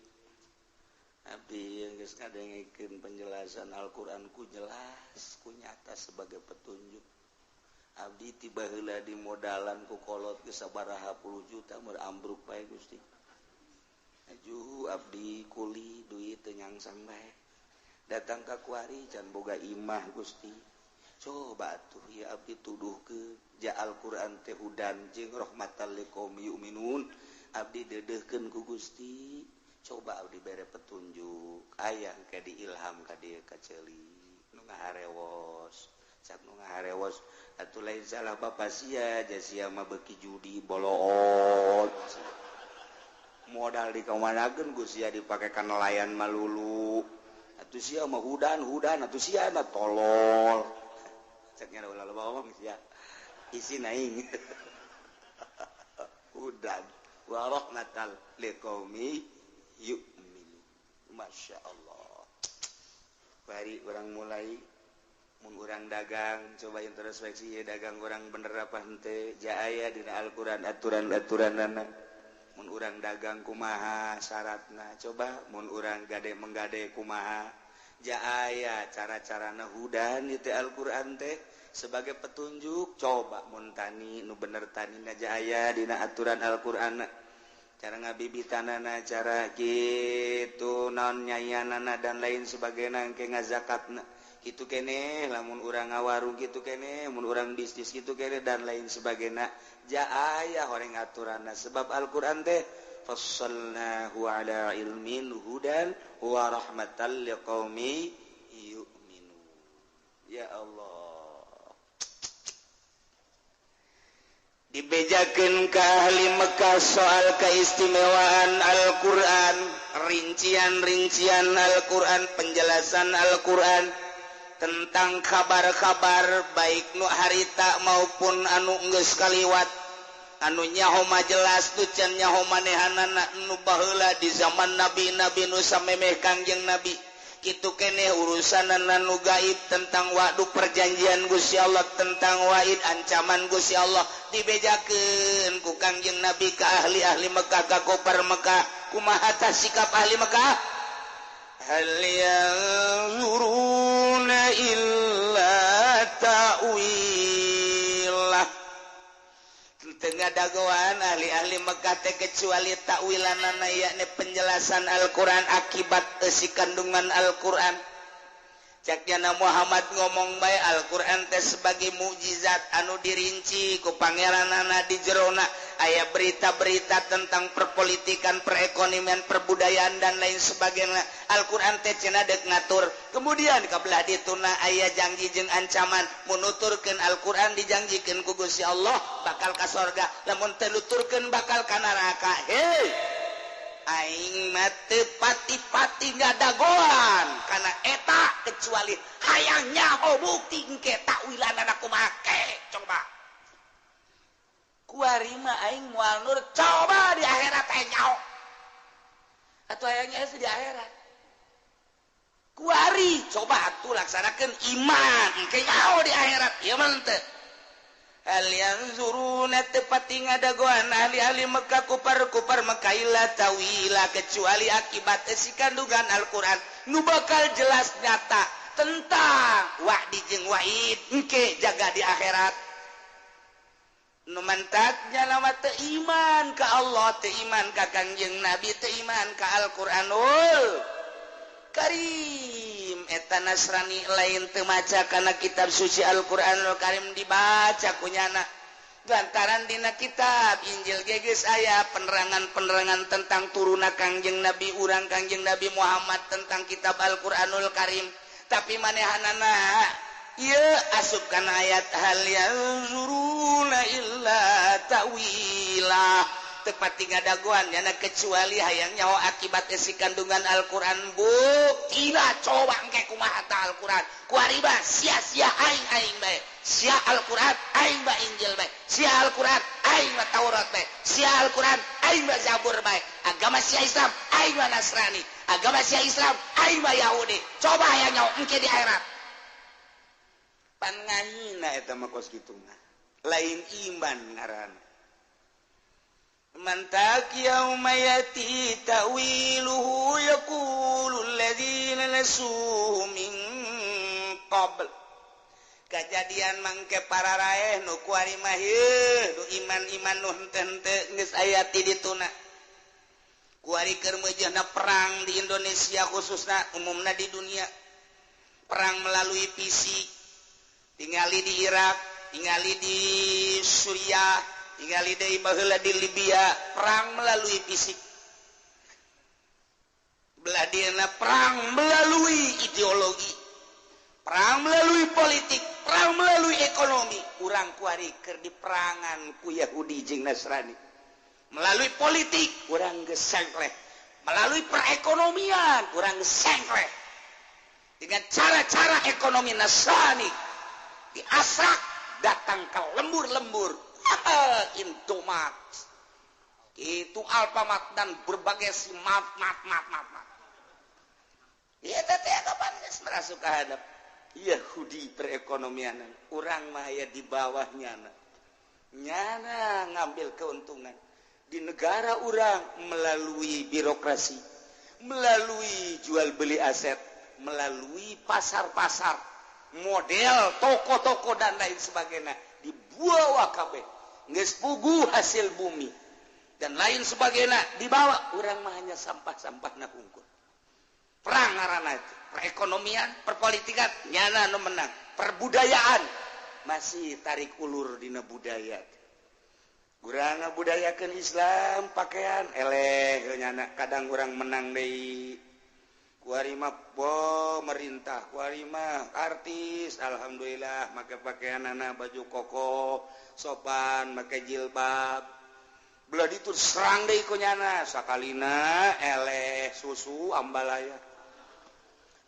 abdi geus ngadengekeun penjelasan Al-Qur'an ku jelas, ku nyata sebagai petunjuk. Abdi tiba heula di modalan ku kolot ke sabaraha puluh juta meur ambruk bae Gusti. Aju abdi kuli duit teu nyangsang bae. Datang ka kuari can boga imah Gusti. Coba atuh ya abdi tuduhkeun ja Al-Qur'an teh hudan jeung rahmatan liqaumi yu'minun. Abdi deudeuhkeun ku Gusti. Coba abdi bere petunjuk. Aya engke diilham ka dieu ka ceuli nu ngaharewos. Cak nu ngaharewos atuh lain salah bapa sia sia mah beuki judi boloot modal dikamanakeun ku sia dipake ka nelayan malulu atuh sia mah hudan atuh sia mah tolol cak nya ulah loba omong sia isi naing hudan wa rahmatal liqaumi yu'minu. Masya Allah. Bari urang mulai mun urang dagang coba introspeksi ya dagang urang bener apa henteu ja aya dina Al-Qur'an aturan-aturanna mun urang dagang kumaha syaratna coba mun urang menggade kumaha ja aya cara-carana hudan itu Al-Qur'an teh sebagai petunjuk coba mun tani nu bener tanina ja aya dina aturan Al-Qur'an cara ngabibitanana cara kitu naon nyayanana dan lain sebagainya engke ngazakatna gitu kene lamun urang ngawarung gitu kene mun urang bisnis gitu kene dan lain sebagainya ja aya horeng aturanna sebab Al-Qur'an teh fassalnahu ala ilmin hudan wa rahmatan liqaumi yu'minun. Ya Allah dibejakeun ka ahli Mekah soal keistimewaan Al-Qur'an rincian-rincian Al-Qur'an penjelasan Al-Qur'an tentang kabar-kabar baik nu harita maupun anu geus kaliwat anu nyaho mah jelas tu can nyaho manehanana nu baheula di zaman nabi-nabi nu samemeh Kangjeng Nabi kitu kene urusanana nu gaib tentang waktu perjanjian Gusti Allah tentang waid ancaman Gusti Allah dibejakeun ku Kangjeng Nabi ka ahli-ahli Mekah ka kufar Mekah kumaha tah sikap ahli Mekah hal yanzuruna illa ta'wilah tengah dagoan ahli-ahli Mekah teh kecuali ta'wilanana yakni penjelasan Al-Qur'an akibat isi kandungan Al-Qur'an caknya Muhammad ngomong bae Al-Qur'an teh sebagai mukjizat anu dirinci ku pangeranana di jerona aya berita-berita tentang perpolitikan, perekonomian, perbudayaan dan lain sebagainya. Al-Qur'an teh cenah deuk ngatur. Kemudian kabelah dituna aya janji jeung ancaman mun nuturkeun Al-Qur'an dijanjikeun ku Gusti Allah bakal ka sorga, lamun teu nuturkeun bakal ka neraka. Hei aing mah teu pati-pati ngadagoan kana eta kecuali hayang nyaho bukti engke takwilanana kumaha coba kuari mah aing moal nur coba di akhirat aya nyaho atuh aya nyaho di akhirat kuari coba atuh laksanakeun iman engke nyaho di akhirat ieu mah teu hal yanzuruna tepati ngadagoan ahli-ahli Mekah kufar Mekah ila tawila kecuali akibat si kandungan Al-Qur'an nu bakal jelas nyata tentang wa'di jeung wa'id engke jaga di akhirat nu mantatnya lama teu iman ka Allah teu iman ka Kangjeng Nabi teu iman ka Al-Qur'anul Karim eta Nasrani lain teu maca kana kitab suci Al-Qur'anul Karim dibaca kunyana lantaran dina kitab Injil geus aya penerangan-penerangan tentang turuna Kangjeng Nabi urang Kangjeng Nabi Muhammad tentang kitab Al-Qur'anul Karim tapi manehanana ieu asup kana ayat hal yanzuruna illa ta'wilah tepati ngadagoan yana kecuali hayang nyaho akibat isi kandungan Al-Qur'an buktina coba engke kumaha ta Al-Qur'an kuariba sia-sia aing bae sia Al-Qur'an aing bae Injil bae sia Al-Qur'an aing mah Taurat bae, sia Al-Qur'an aing mah Zabur bae, agama sia Islam aing mah Nasrani, agama sia Islam aing mah Yahudi. Coba aya nyaho engke di akhirat. Pan ngahina eta mah kos kitu mah. Lain iman ngaranna. Mantak yauma yati ta'wiluhu yaqulul ladzina nasuhu min qabl. Kejadian mangke para raeh nu kuari mah nu iman-iman nu henteu geus aya ti dituna. Kuari keur meujeuhna perang di Indonesia khususna umumna di dunia. Perang melalui fisik. Tingali di Irak, tingali di Suriah, tingali deui baheula di Libya, perang melalui fisik. Belah dieuna perang melalui ideologi. Perang melalui politik, perang melalui ekonomi. Urang kuari keur diperangan ku Yahudi jeung Nasrani. Melalui politik, urang geus sengkleh. Melalui perekonomian, urang geus sengkleh. Dengan cara-cara ekonomi Nasrani diasrak datang ke lembur-lembur. Indomaret. Itu Alfamart dan berbagai si mat. Ieu teh kapan geus merasuk ka hadap. Yahudi perekonomian, urang mah aya di bawahnya, nyana ngambil keuntungan di negara urang melalui birokrasi, melalui jual beli aset, melalui pasar-pasar, model toko-toko dan lain sebagainya dibawa kabeh, geus puguh hasil bumi dan lain sebagainya dibawa, urang mah hanya sampah-sampahna hungkul. Perang ngaranna itu. Perekonomian, perpolitikan, nyana nu menang. Perbudayaan, masih tarik ulur dina budaya. Urang ngabudayakeun Islam, pakaian, eleh nyana kadang urang menang deui. Kuari mah merintah, kuari mah artis, alhamdulillah make pakaianana baju koko, sopan, make jilbab. Belah ditu serang deui ku nyana, sakalina eleh susu ambalaya.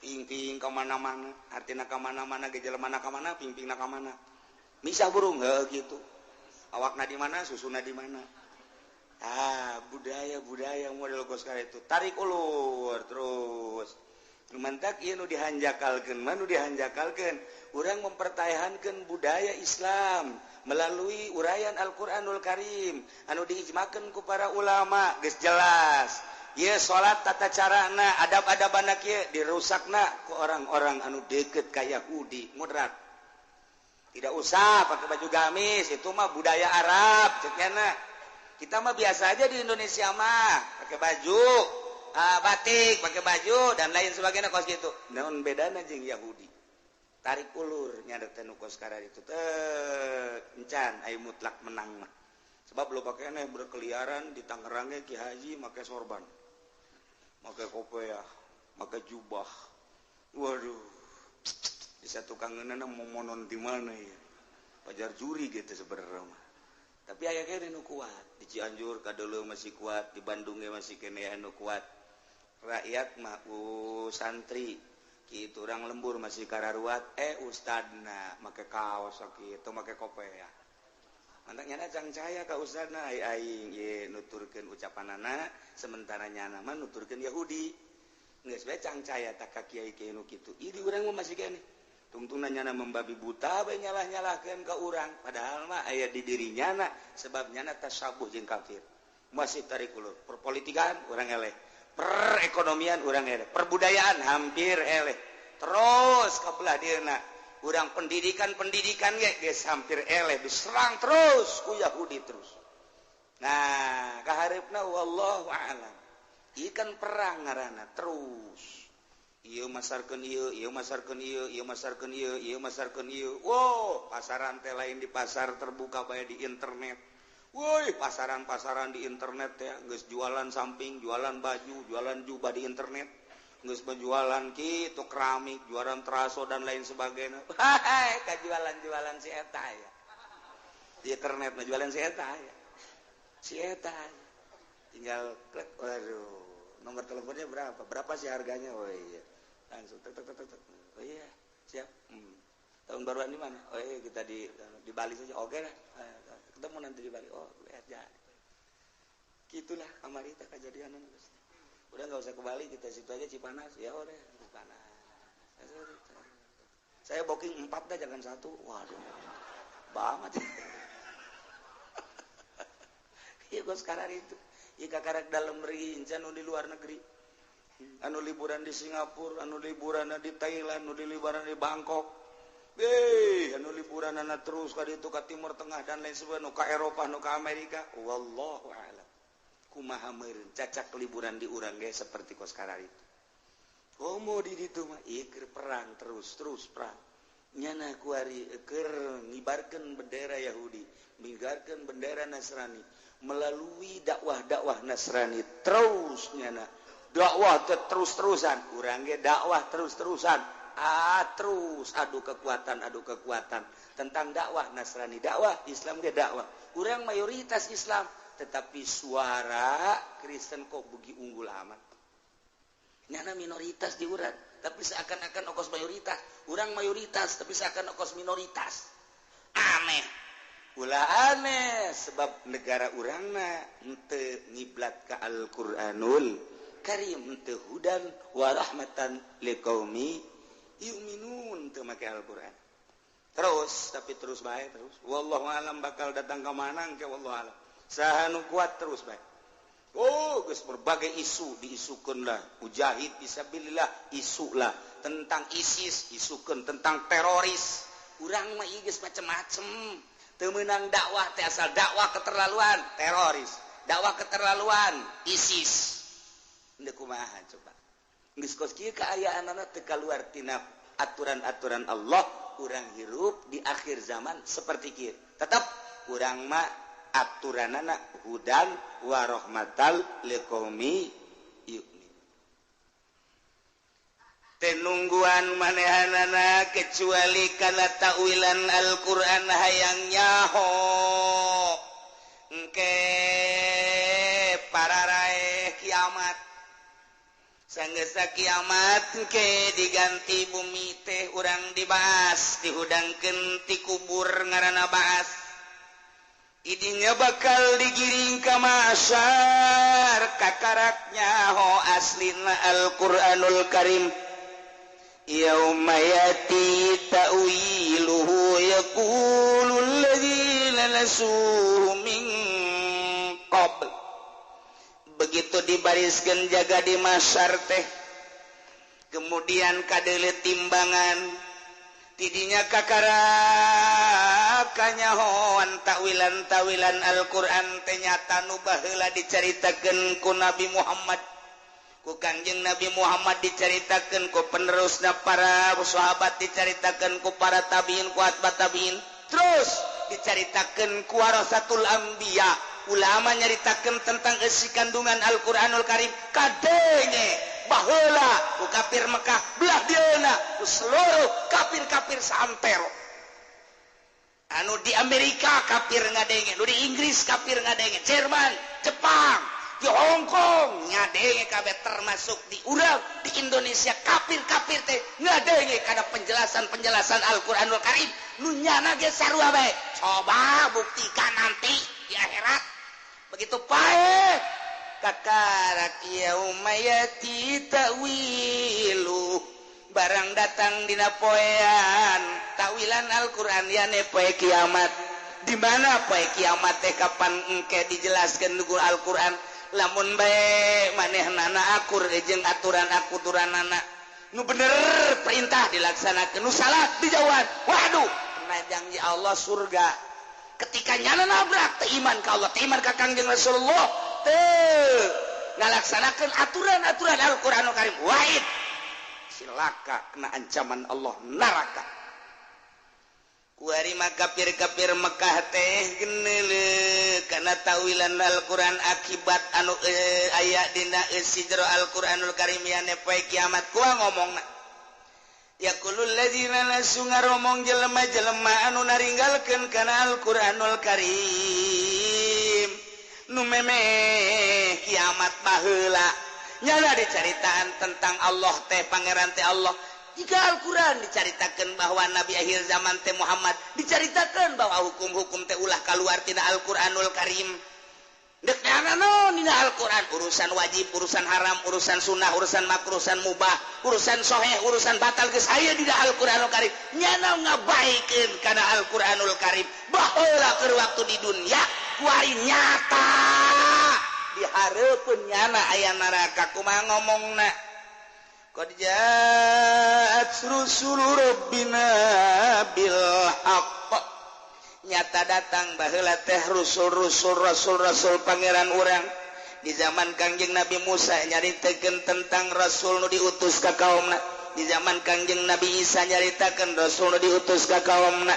Ping-ping ke mana-mana, artina ke mana-mana, gejelmana ke mana, ping-pingna ke mana. Misah burung heuh gitu. Awakna di mana, susuna di mana. Budaya model kos kaya itu. Tarik ulur terus. Mantak ieu nu dihanjakalkeun, manu dihanjakalkeun. Urang mempertahankeun budaya Islam melalui uraian Al-Qur'anul Karim anu diijmakeun ku para ulama, geus jelas. Ieu salat tata carana, adab-adabana kieu dirusakna ku orang-orang anu deukeut ka Yahudi mudrat. Tidak usah pakai baju gamis, itu mah budaya Arab cenah. Kita mah biasa aja di Indonesia mah pakai baju batik, pakai baju dan lain sebagainya kos gitu. Naon bedana jeung Yahudi? Tarik ulur nya teh nu kos kara itu teh encan aya mutlak menang mah. Sebab lo pakai berkeliaran di Tangerang Ki Haji pakai sorban. Pakai kopiah, pakai jubah. Waduh. Bisa tukang ngeunana mau monon di mana ya? Pajar juri gitu sebenarnya mah. Tapi aya kene nu kuat. Di Cianjur kadeuleu masih kuat, di Bandung masih kene anu kuat. Rakyat mah santri kitu urang lembur masih kararuat, ustadna make kaos kitu, make kopiah. Antaknya jang cahaya ka ustadna aing ye nuturkeun ucapanana sementara nyana mah nuturkeun Yahudi. Geus bae cang cahaya tak ka kiai kiai nu kitu. Ieu di urang mah masih kene. Tungtungna nyana membabi buta bae nyalah-nyalahkeun ka urang padahal mah aya di diri nyana sebab nyana tasabuh jeung kafir. Masih tarik ulur. Perpolitikan urang eleh. Perekonomian urang eleh. Perbudayaan hampir eleh. Terus kabelah dieuna urang pendidikan ge geus hampir eleh diserang terus ku Yahudi terus. Nah, kaharepna wallahu a'lam. Ikan perang ngaranna terus. Ieu masarkeun ieu. Wow, pasaran teh lain di pasar terbuka bae di internet. Woi, pasaran-pasaran di internet ya, geus jualan samping, jualan baju, jualan jubah di internet. Geus penjualan kitu keramik, jualan teraso dan lain sebagainya. Hai, jualan si eta ya. Di internet mah jualan si eta ya. Si eta. Tinggal klik, waduh. Nomor teleponnya berapa? Berapa sih harganya? Oh iya. Langsung tek. Oh iya, siap. Tahun baruan di mana? Oh iya, kita di Bali saja. Oke lah. ketemu nanti di Bali. Oh lihat ya gitulah kamari teh kejadian udah nggak usah ke Bali, kita situ aja Cipanas ya udah Cipanas. Saya booking 4 dah, jangan 1. Waduh banget iya gue sekarang itu ika karek dalam rinca anu di luar negeri, anu liburan di Singapura, anu liburan di Thailand, anu liburan di Bangkok, anu liburan anak terus ka ditu ka Timur Tengah dan lain sebagainya, nu ka Eropa, nu ka Amerika. Wallahu a'lam kumaha meureun cacak liburan di urang ge seperti kos sekarang itu. Komo di ditu mah ieu perang terus perang. Nyana kuari keur ngibarkeun bendera Yahudi, ngibarkeun bendera Nasrani melalui dakwah Nasrani terus nyana. Dakwah terus-terusan, urang ge dakwah terus-terusan. Terus adu kekuatan tentang dakwah Nasrani, dakwah Islam ge dakwah. Urang mayoritas Islam, tetapi suara Kristen kok begi unggul amat. Nyana minoritas di urang, tapi seakan-akan okos mayoritas. Urang mayoritas, tapi seakan okos minoritas. Aneh. Ulah aneh, sebab negara urangna henteu ngiblat ka Al-Qur'anul Karim, henteu hudan wa rahmatan liqaumi yu'minun, teu make Al-Qur'an. Terus bae terus. Wallahu alam bakal datang ka manang ke wallahu alam. Saha nu kuat terus bae. Oh, geus berbagai isu diisukeun lah. Mujahid fisabilillah isulah tentang ISIS, isukeun tentang teroris. Urang mah ieu geus macem-macem. Teu meunang dakwah teh asal dakwah keterlaluan teroris, dakwah keterlaluan ISIS. Henteu kumaha coba. Geus kos kieu kaayaanana teu kaluar tina aturan-aturan Allah, urang hirup di akhir zaman seperti kieu. Tetep urang mah aturanana hudan wa rahmatal liqaumi yu'min. Tenungguan manehanana kecuali kana ta'wilan Al-Qur'an hayang nyaho engke pararae kiamat. Sanggeus kiamat engke diganti bumi teh urang dibahas dihudangkeun ti kubur ngaranna baas. Idinya bakal digiring ka mahsyar kakaraknya ho aslina Al-Qur'anul Karim. Yauma yati ta'wiluhu yaqulul ladzina nasuhu min qabl. Begitu dibariskeun jaga di mahsyar teh, kemudian kadeuleu timbangan tidinya kakarakanya hoan tawilan Al-Qur'an teh nyata nu baheula dicaritakeun ku Nabi Muhammad, ku Kangjeng Nabi Muhammad dicaritakeun ku penerusna para sahabat, dicaritakeun ku para tabiin, ku atba tabiin, terus dicaritakeun ku warasatul anbiya, ulama nyaritakeun tentang isi kandungan Al-Qur'anul Karim kadenge baheula ku kafir Mekah belah dieuna ku seluruh kafir-kafir saantero. Anu di Amerika kafir ngadenge, nu di Inggris kafir ngadenge, Jerman, Jepang, di Hong Kong ngadenge kabeh, termasuk di urang di Indonesia kafir-kafir teh ngadenge kana penjelasan Al-Qur'anul Karim nu nyana ge sarua bae. Coba buktikan nanti di akhirat. Begitu pae kakarak yauma yati ta'wilu, barang datang dina poean tawilan Al-Qur'an yane poe kiamat. Di mana poe kiamat teh kapan engke dijelaskeun ku Al-Qur'an, lamun bae manehnana akur jeung aturan-aturanana nu bener perintah dilaksanakeun, nu salah dijauhan. Waduh, kena janji Allah surga. Ketika nyana nabrak teh iman ka Allah, teh iman ka Kangjeng Rasulullah, teh ngalaksanakeun aturan-aturan Al-Qur'anul Karim, wahid silaka kena ancaman Allah neraka. Kuari mah kafir-kafir Mekah teh geneuleuh kana tawilan Al-Qur'an akibat anu aya dina sidra Al-Qur'anul Karim yane poe kiamat. Kumaha ngomongna? Yaqulul ladzina lasu ngaromong jelema-jelema anu naringgalkeun kana Al-Qur'anul Karim nu memeh kiamat baheula. Nyana dicaritaan tentang Allah teh pangeran teh Allah jika Al-Quran diceritakan bahwa Nabi akhir zaman teh Muhammad diceritakan bahwa hukum-hukum teh ulah keluar tina Al-Quranul Karim dek nina Al-Quran urusan wajib, urusan haram, urusan sunnah, urusan makruh, urusan mubah, urusan soheh, urusan batal geus aya dina Al-Quranul Karim nyana ngabaikeun kana Al-Quranul Karim baheula keur waktu di dunia kuari nyata dihareupeun nyana aya neraka kumaha ngomongna qad ja'at rusul rabbina bil haqq nyata datang baheula teh rasul pangeran urang di zaman Kangjeng Nabi Musa nyaritakeun tentang rasul nu diutus ka kaumna di zaman Kangjeng Nabi Isa nyaritakeun rasul nu diutus ka kaumna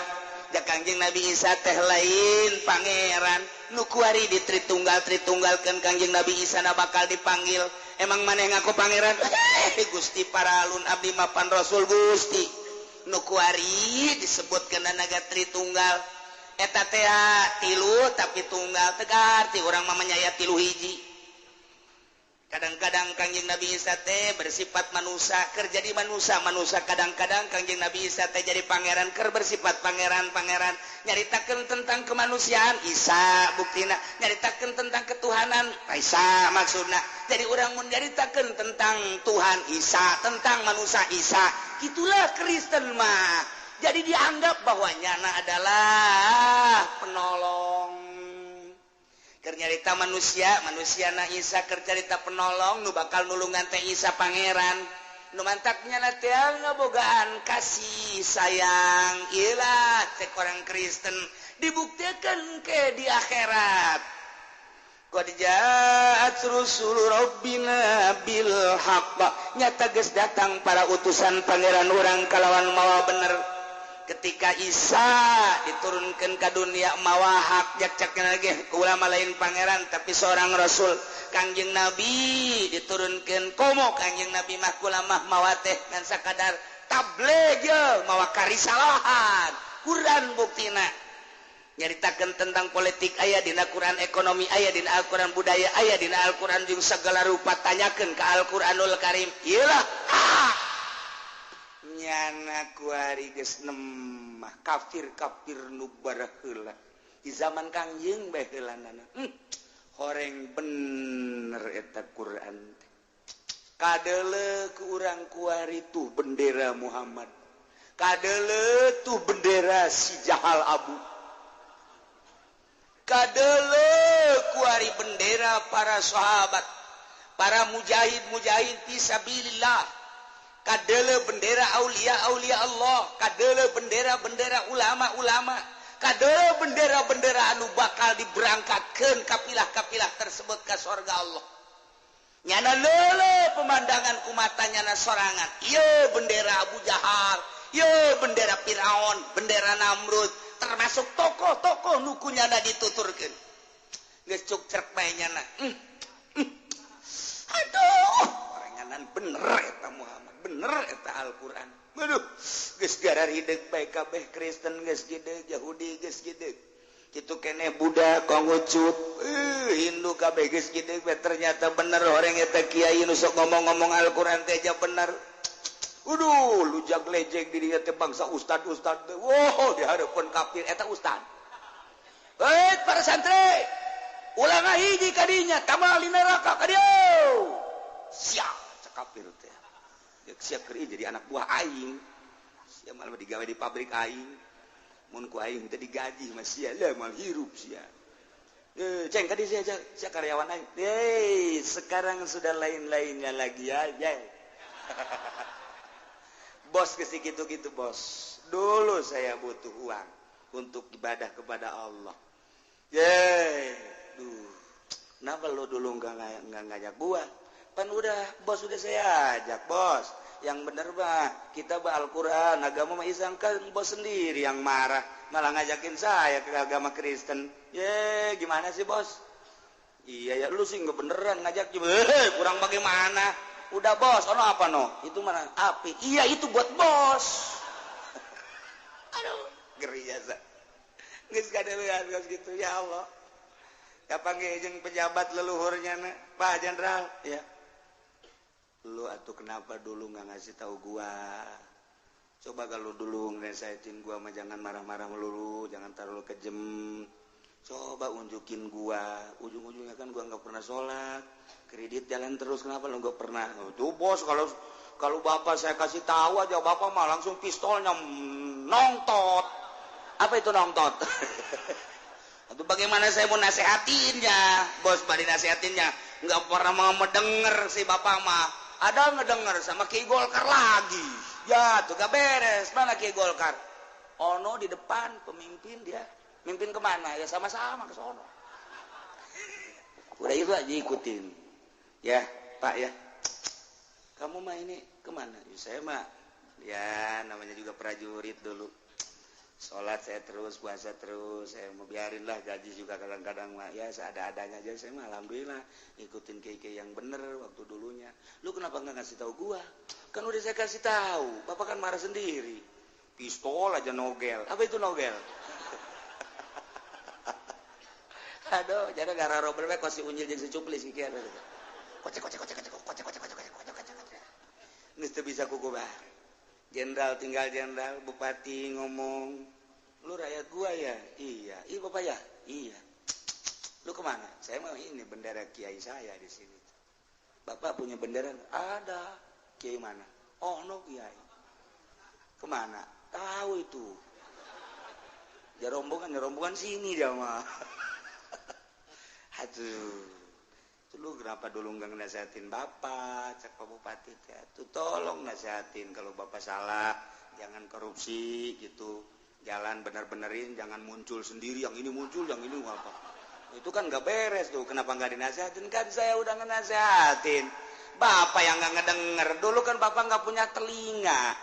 da Kangjeng Nabi Isa teh lain pangeran nu kuari ditritunggalkeun Kangjeng Nabi Isa na bakal dipanggil emang maneh ngaku pangeran Gusti Paralun abdi mapan rasul Gusti nu kuari disebutkeun naga Tritunggal eta teh tilu tapi tunggal tegarti urang mah nyaya tilu hiji kadang-kadang Kangjeng Nabi Isa teh bersifat manusia keur jadi manusia kadang-kadang Kangjeng Nabi Isa teh jadi pangeran keur bersifat pangeran nyaritakeun tentang kemanusiaan Isa buktina nyaritakeun tentang ketuhanan Isa maksudna jadi urang mun nyaritakeun tentang Tuhan Isa tentang manusia Isa gitulah Kristen mah jadi dianggap bahwa nyana adalah penolong keur nyarita manusia na Isa keur carita penolong nu bakal nulungan teh Isa pangeran nu mantaknya na teh ngabogaan kasih sayang ilah cek orang Kristen dibuktikan ke di akhirat qad ja'at rusul rabbina bil haqq nyata geus datang para utusan pangeran urang kalawan mawa bener ketika Isa diturunkan ke dunia mawa hak jak-jakna lagi ulama lain pangeran tapi seorang rasul Kangjeng Nabi diturunkan komo Kangjeng Nabi mah ulama mawa teh ngan sakadar tabligh mawa karisalahan Quran buktina nyaritakeun tentang politik aya dina Quran ekonomi aya dina Al-Quran budaya aya dina Al-Quran jeung segala rupa tanyakeun ka Al-Quranul Karim iyalah nyana kuari geus nemah kafir nu baraheula di zaman Kangjeng bae heulanana horeng bener eta Quran kadeuleu ku urang kuari tuh bendera Muhammad kadeuleu tuh bendera si Jahal Abu kadeuleu kuari bendera para sahabat para mujahid fisabilillah kadeuleu bendera aulia Allah kadeuleu bendera ulama kadeuleu bendera anu bakal diberangkatkeun kapilah-kapilah tersebut ka surga Allah nyana leuleuh pemandangan ku mata nyana sorangan ieu bendera Abu Jahal ieu bendera Firaun bendera Namrud termasuk tokoh-tokoh nu kunyana dituturkeun geus cuk cerek bae nyana aduh oranganan bener eta Muhammad bener eta Al-Quran aduh geus garar hideuk bae kabeh Kristen geus gideuk Yahudi geus gideuk kitu keneh Buddha Konghucu Hindu kabeh geus gideuk ternyata bener horeng eta kiai nu sok ngomong-ngomong Al-Quran teh aja bener lujag lejeg di dieu teh bangsa ustad teh wow di hareupeun kafir eta ustad para santri ulang hiji kadinya tamal di neraka ka dieu siap cek kafir teh siap kerja jadi anak buah aing siap malah digawe di pabrik aing mun ku aing teh digaji masih lah mal hirup sia ceng tadi saya karyawan aing sekarang sudah lain-lainnya lagi aja bos geus gitu-gitu bos dulu saya butuh uang untuk ibadah kepada Allah kenapa lo dulu nggak ngajak gua kan udah bos udah saya ajak bos yang bener bah kita bah Al-Quran agama mah Islam kan bos sendiri yang marah malah ngajakin saya ke agama Kristen gimana sih bos iya ya lu sih nggak beneran ngajak kurang bagaimana udah bos ono apa no itu mana api iya itu buat bos aduh geri jasa nggak ada lihat gitu ya Allah kapan jeung pejabat leluhurnya Pak Jenderal ya lu atuh kenapa dulu nggak ngasih tahu gua? Coba kalau dulu nasihatin gua mah jangan marah-marah melulu, jangan terlalu kejem. Coba unjukin gua, ujung-ujungnya kan gua nggak pernah sholat, kredit jalan terus, kenapa lu nggak pernah? Tuh bos, kalau bapak saya kasih tahu aja, bapak mah langsung pistolnya nongtot. Apa itu nongtot? Atau bagaimana saya mau nasehatinnya, bos? Pada nasehatinnya nggak pernah mau mendengar si bapak mah. Ada ngedenger sama Ki Golkar lagi. Ya tuh gak beres. Mana Ki Golkar? Ono di depan pemimpin dia. Mimpin kemana? Ya sama-sama ke sono. Udah itu aja ikutin. Ya Pak ya. Kamu mah ini kemana? Ya, saya mah ya namanya juga prajurit dulu. Sholat saya terus, puasa terus, saya mau biarin lah gaji juga kadang-kadang mah ya seada-adanya aja. Saya mah alhamdulillah ikutin KK yang bener waktu dulunya. Lu kenapa nggak ngasih tahu gua? Kan udah saya kasih tahu, bapak kan marah sendiri. Pistol aja nogel. Apa itu nogel? Aduh, jadi gara Robert we kosi unjil jeung secuplis kieu. Kocek. Geus teu bisa kuku bah. Jenderal tinggal jenderal, bupati ngomong, lu rakyat gua ya? Iya. Iya bapak ya? Iya. Lu kemana? Saya mau ini bendera kiai saya di sini. Bapak punya bendera? Ada. Kiai mana? Oh no kiai. Kemana? Tahu itu. Ya rombongan sini dia mah. Aduh. Lu kenapa dulu nggak nasihatin bapak, cek Pak Bupati tuh tolong nasihatin kalau bapak salah, jangan korupsi gitu, jalan bener-benerin, jangan muncul sendiri, yang ini muncul, yang ini apa, itu kan nggak beres tuh, kenapa nggak dinasihatin? Kan saya udah ngenasihatin, bapak yang nggak ngedenger, dulu kan bapak nggak punya telinga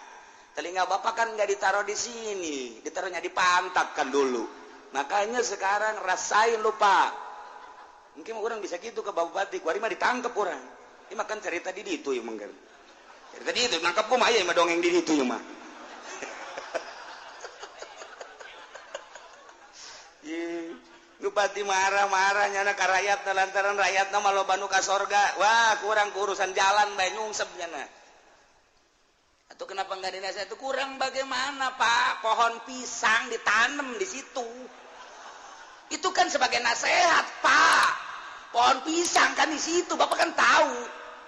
bapak kan nggak ditaruh di sini, ditaruhnya di pantat kan dulu, makanya sekarang rasain lu Pak. Mungkin orang bisa gitu ke Bupati, kuari mah ditangkep orang. Ini makan cerita di ditu ya mengger. Cerita di ditu, nangkep mah aya mah dongeng di ditu ya mah. Bupati marah nyana ka rakyatna lantaran rakyatna mah loba nu ka sorga. Wah, kurang urusan jalan bae nyungsep nyana. Atau kenapa enggak dinasihat itu kurang bagaimana, Pak? Pohon pisang ditanam di situ. Itu kan sebagai nasihat, Pak. Pohon pisang kan di situ, Bapak kan tahu.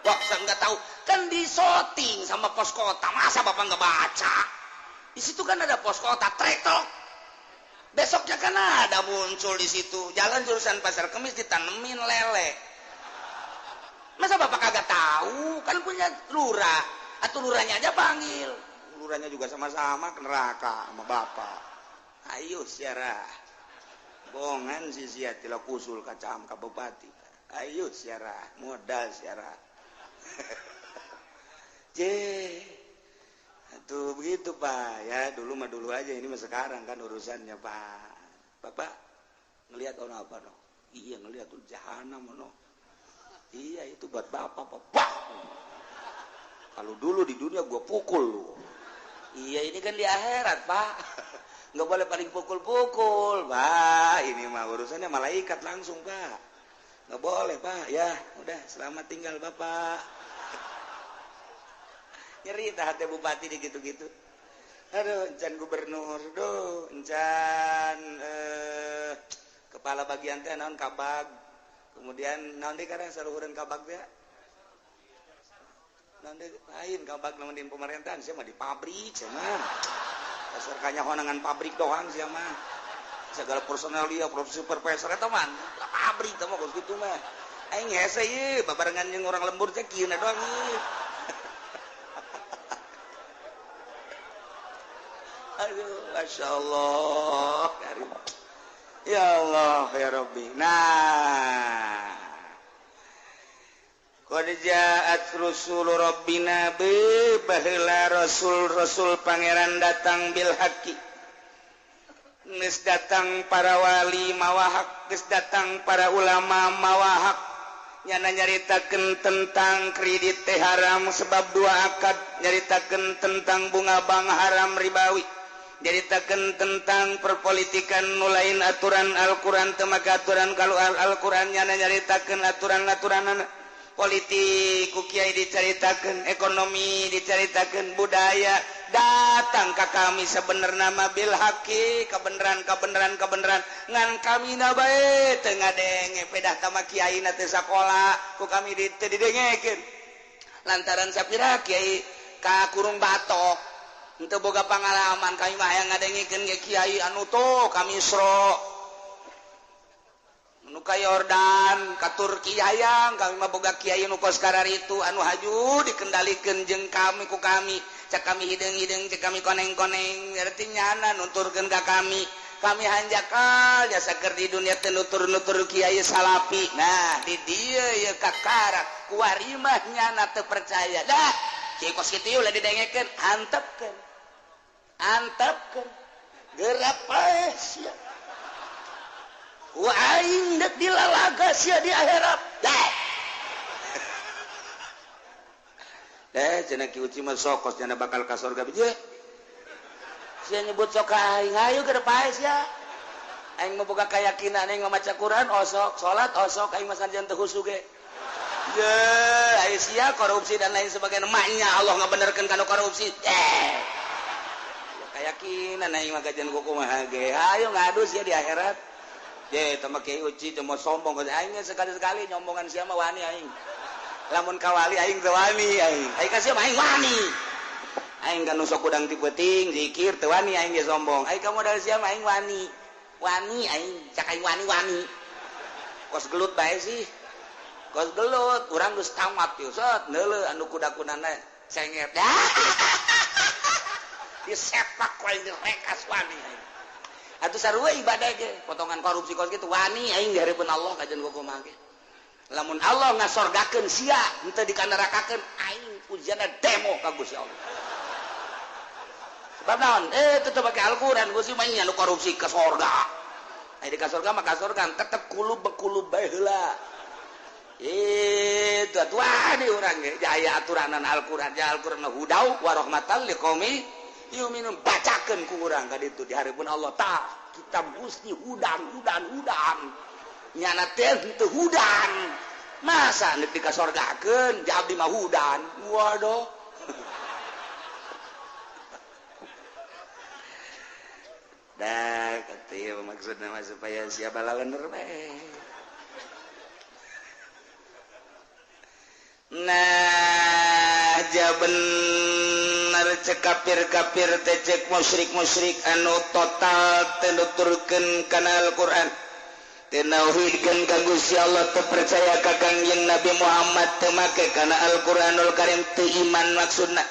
Wah, saya nggak tahu. Kan di shooting sama pos kota. Masa Bapak nggak baca? Di situ kan ada pos kota, trektok. Besoknya kan ada muncul di situ. Jalan jurusan Pasar Kemis ditanemin lele. Masa Bapak kagak tahu? Kan punya lurah. Atau lurahnya aja panggil. Lurahnya juga sama-sama ke neraka sama Bapak. Ayo siarah. Bongan si sia tila kusul kacam ka bupati. Ayo siarah, modal siarah. Tuh begitu Pak ya, dulu mah dulu aja, ini mah sekarang kan urusannya Pak. Bapak ngelihat orang apa no? Iya ngelihat tuh jahanam no. Iya itu buat Bapak Pak. Kalau dulu di dunia gua pukul lu. Iya ini kan di akhirat Pak. Nggak boleh paling pukul-pukul, Pak. Ini mah urusannya malaikat langsung, Pak. Nggak boleh, Pak. Ya, udah selamat tinggal, Bapak. Nyeri dah hati bupati di gitu-gitu. Aduh, encan gubernur, encan kepala bagian teh naon kabag. Kemudian naon deui karang saluhureun kabag teh? Naon deui lain kabag namun di pemerintahan, saya mah di pabrik, saya mah. Dasar kanya honangan pabrik doang sih mah. Segala personel dia supervisor eta mah pabrik teh mah kitu mah. Aing hese ieu babarengan jeung orang lembur teh kieuna doang ieu. Aduh, masyaallah. Ya Allah ya Rabbi. Nah. Qad ja'at rusul rabbina baheula rasul pangeran datang bil haqqi. Geus datang para wali mawa hak, geus datang para ulama mawa hak. Nyana nyaritakeun tentang kredit teh haram sebab dua akad, nyaritakeun tentang bunga bank haram ribawi. Nyaritakeun tentang perpolitikan nu lain aturan Al-Qur'an teu make aturan kalau Al-Qur'an nyana nyaritakeun aturan-aturanana. politik ku Kiai diceritakeun, ekonomi diceritakeun, budaya datang ka kami sebenarnya mah bil haqi, kebenaran ngan kami na bae teu ngadenge pedah tama kiai na teu sakola ku kami didengekeun lantaran sapira kiai ka kurung batok henteu boga pangalaman kami mah hayang ngadengikeun ge kiai anu to kami Isra nu ka Yordan ka Turki hayang kami mah boga kiai nu kos kararitu anu haju dikendalikeun jeung kami ku kami cak kami hideung-hideung cak kami koneng-koneng artinya nyana nuturkeun ka kami hanjakal jasa keur di dunia teh nutur-nutur kiai salapi nah di dieu ye kakara kuarimah nyana teu percaya dah kiai kos kitu ulah didengekeun antepkeun gerak pae sia ku aing dek dilalaga sia di akhirat dah cenah ki uci mah sokos cenah bakal ka surga bije sia nyebut sok aing ayo keur pae sia aing mah boga kayakinan aing mah maca Quran osok salat osok aing mah sanjan teu husu ge ye aya sia korupsi dan lain sebagainya maknya Allah ngabenerkeun kana korupsi keyakinan aing mah gajian kumaha ge ayo ngadu sia di akhirat ye tama Kiai Uci teu mau sombong aing sekali-sekali nyombongan sia mah wani aing lamun kawali aing teu wani aing ka sia mah aing wani aing kan sok udang ti peuting zikir teu wani aing ge sombong aing ka modal sia mah aing wani aing cak aing wani kos gelut bae sih kos gelut urang geus tamat ieu set neuleuh anu kuda-kudana cenget disepak wae direkas wani aing atuh sarua ibadah ge potongan korupsi kos kitu wani aing dihareupeun Allah kajen kumaha ge lamun Allah ngasorgakeun sia henteu dikanarakakeun aing pujianna demo ka Gusti Allah sebab naon tetep make Al-Qur'an Gusti mah nya nu korupsi ke sorga aya di ka sorga mah ka sorga tetep kulub bae heula itu atuh wani urang ge aya aturanan Al-Qur'an ja Al-Qur'an hudau wa rahmatan liqaumi yuminun bacakeun ku urang ka ditu di hareupeun Allah tah kitab Gusti hudan nyana teh teu hudan masa neuk dikasorgakeun ja abdi mah hudan waduh dah kitu maksudna mah supaya sia balaleuneur bae nah jaben cek kafir teh cek musyrik anu total teu nuturkeun kana Al-Qur'an teu nauhidkeun ka Gusti Allah teu percaya ka Kangjeng Nabi Muhammad teu make kana Al-Qur'anul Karim teu iman maksudna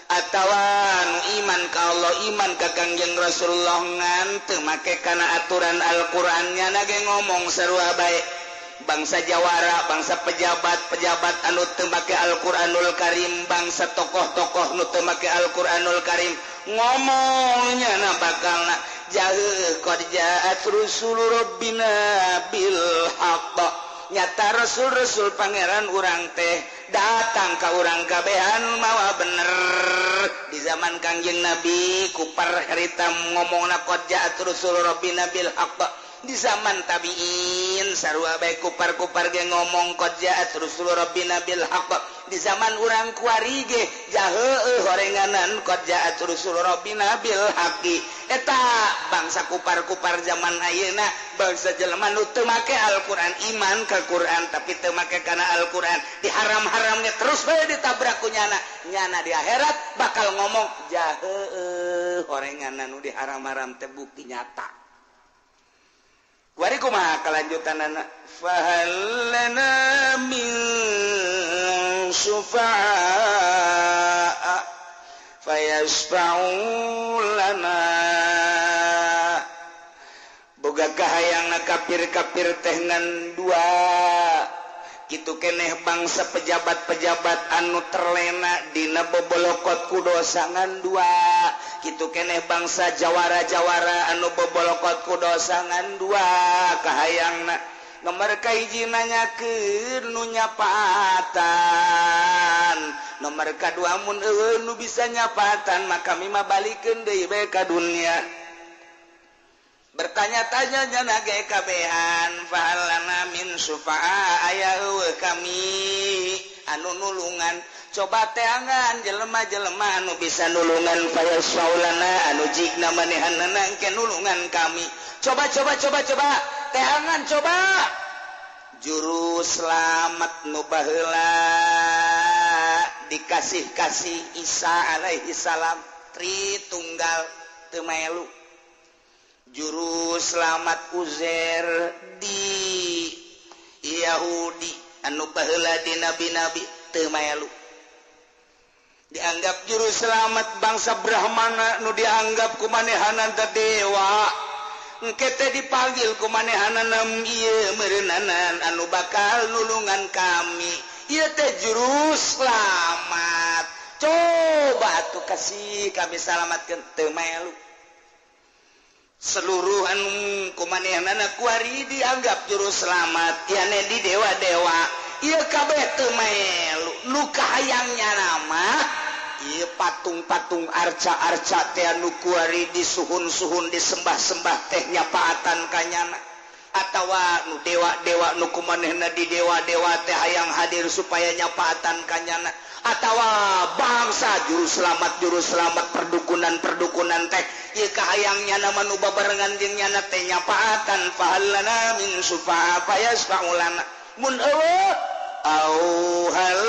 atawa anu iman ka Allah iman ka Kangjeng Rasulullah ngan teu make kana aturan Al-Qur'an nya ge ngomong sarua bae bangsa jawara bangsa pejabat anu teu make Al-Qur'anul Karim bangsa tokoh-tokoh nu teu make Al-Qur'anul Karim ngomongnya na bakalna jaheuh qad ja'at rusul rabbina bil haqq nyata rasul-rasul pangeran urang teh datang ka urang kabehan mawa bener di zaman Kangjeng Nabi kupar harita ngomongna qad ja'at rusul rabbina bil haqq di zaman tabiin sarua bae kupar-kupar ge ngomong qad ja'at rusul rabbina bil haqq di zaman urang kuari ge jaheuh horenganan qad ja'at rusul rabbina bil haqqi eta bangsa kupar-kupar zaman ayeuna bangsa jelema nu teu make Al-Qur'an iman ka Qur'an tapi teu make kana Al-Qur'an diharam-haramnya terus bae ditabrak ku nyana di akhirat bakal ngomong jaheuh horenganan nu diharam-haram teh bukti nyata. Wari kumaha kelanjutanana fahallana min syufa'a fayasfa'u lana boga kahayangna kafir-kafir teh ngan dua kitu keneh bangsa pejabat-pejabat anu terlena dina bobolokot ku dosa ngan dua kitu keneh bangsa jawara-jawara anu bobolokot ku dosa ngan dua kahayangna nomor kahiji nanyakeun nu nyapatan nomor kadua mun eueun nu bisa nyapatan maka kami mah balikeun deui bae ka dunia bertanya-tanya jana ge kabehan fahalana min syufa'a aya eueuh kami anu nulungan coba teangan jelema-jelema anu bisa nulungan fayasfaulana anu jigna manehanna engke nulungan kami coba teangan coba juru selamat nu baheula dikasih-kasih Isa alaihi salam Tritunggal teu melu juru selamat Uzair di Yahudi anu baheula di nabi-nabi teu melu dianggap juru selamat bangsa Brahmana nu dianggap ku manehanna dewa engke teh dipanggil ku manehanna ieu meureunanan anu bakal nulungan kami ieu teh juru selamat coba atuh kasih kami salamatkeun teu melu seluruh anu kumanehanana kuari dianggap juru selamat yane di dewa-dewa ieu kabeh teu melu nu kahayangnya nama ieu patung-patung arca-arca teh anu kuari disuhun-suhun disembah-sembah teh nyapaatan kanyana atawa nu dewa-dewa nu kumanehna di dewa-dewa teh hayang hadir supaya nyapaatan kanyana atawa bangsa juru selamat perdukunan teh ieu kahayangnya nama nu babarengan jeung nyana teh nyapaatan fahallana min sufa fayasfaulana mun eueuh au hal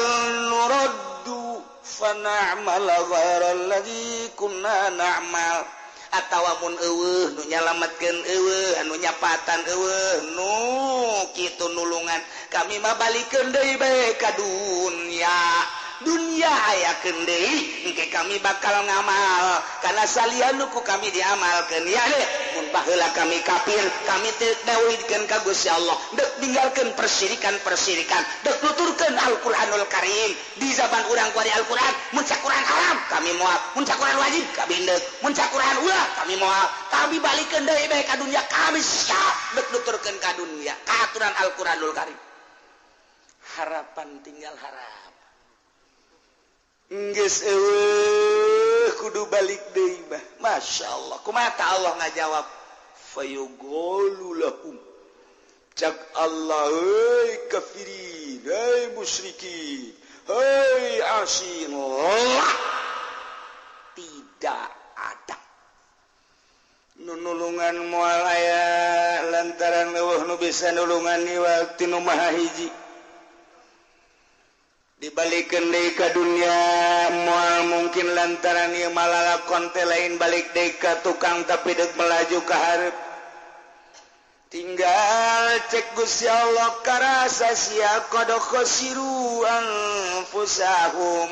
nuraddu fana'mal ghairal ladzi kunna na'mal atawa mun eueuh nu nyalametkeun eueuh anu nyapaatan eueuh nu kitu nulungan kami mah balikeun deui bae ka dunia ayakeun deui engke kami bakal ngamal kana salian ku kami diamalkeun ya deh mun baheula kami kafir kami teu dawidkeun ka Gusti Allah deuk ninggalkeun persirikan deuk nuturkeun Al-Qur'anul Karim di zaman urang ku ari Al-Qur'an mun Quran haram kami moal mun Quran wajib kami deuk mun Quran ulah kami moal kami balikeun deui bae ka dunia kami siap deuk nuturkeun ka dunia ka aturan Al-Qur'anul Karim harapan tinggal harap geus eueuh kudu balik deui mah masyaallah kumaha Allah ngajawab fayuqulu lahum cak Allah hei kafirin hei musyrikin hei asin tidak ada nulungan moal aya lantaran eueuh nu bisa nulungan di waktu nu maha hiji dibalikeun deui ka dunia moal mungkin lantaran ieu malalakon teh lain balik deui ka tukang tapi deuk melaju ka hareup tinggal cek Gusti Allah karasa sia qad khasiru anfusahum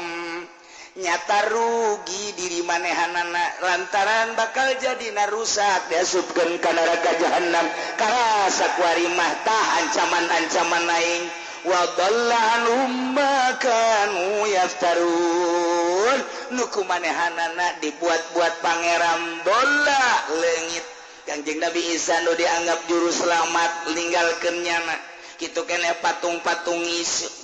nyata rugi diri manehanana lantaran bakal jadi narusak diasupkeun ka neraka jahanam karasa kuari mah tah ancaman-ancaman aing wa dhalla anhum ma kanu yaftarun nu kumanehanana dibuat-buat pangeran dolla leungit Kangjeng Nabi Isa nu dianggap juru selamat ninggalkeun nyana kitu kene patung-patung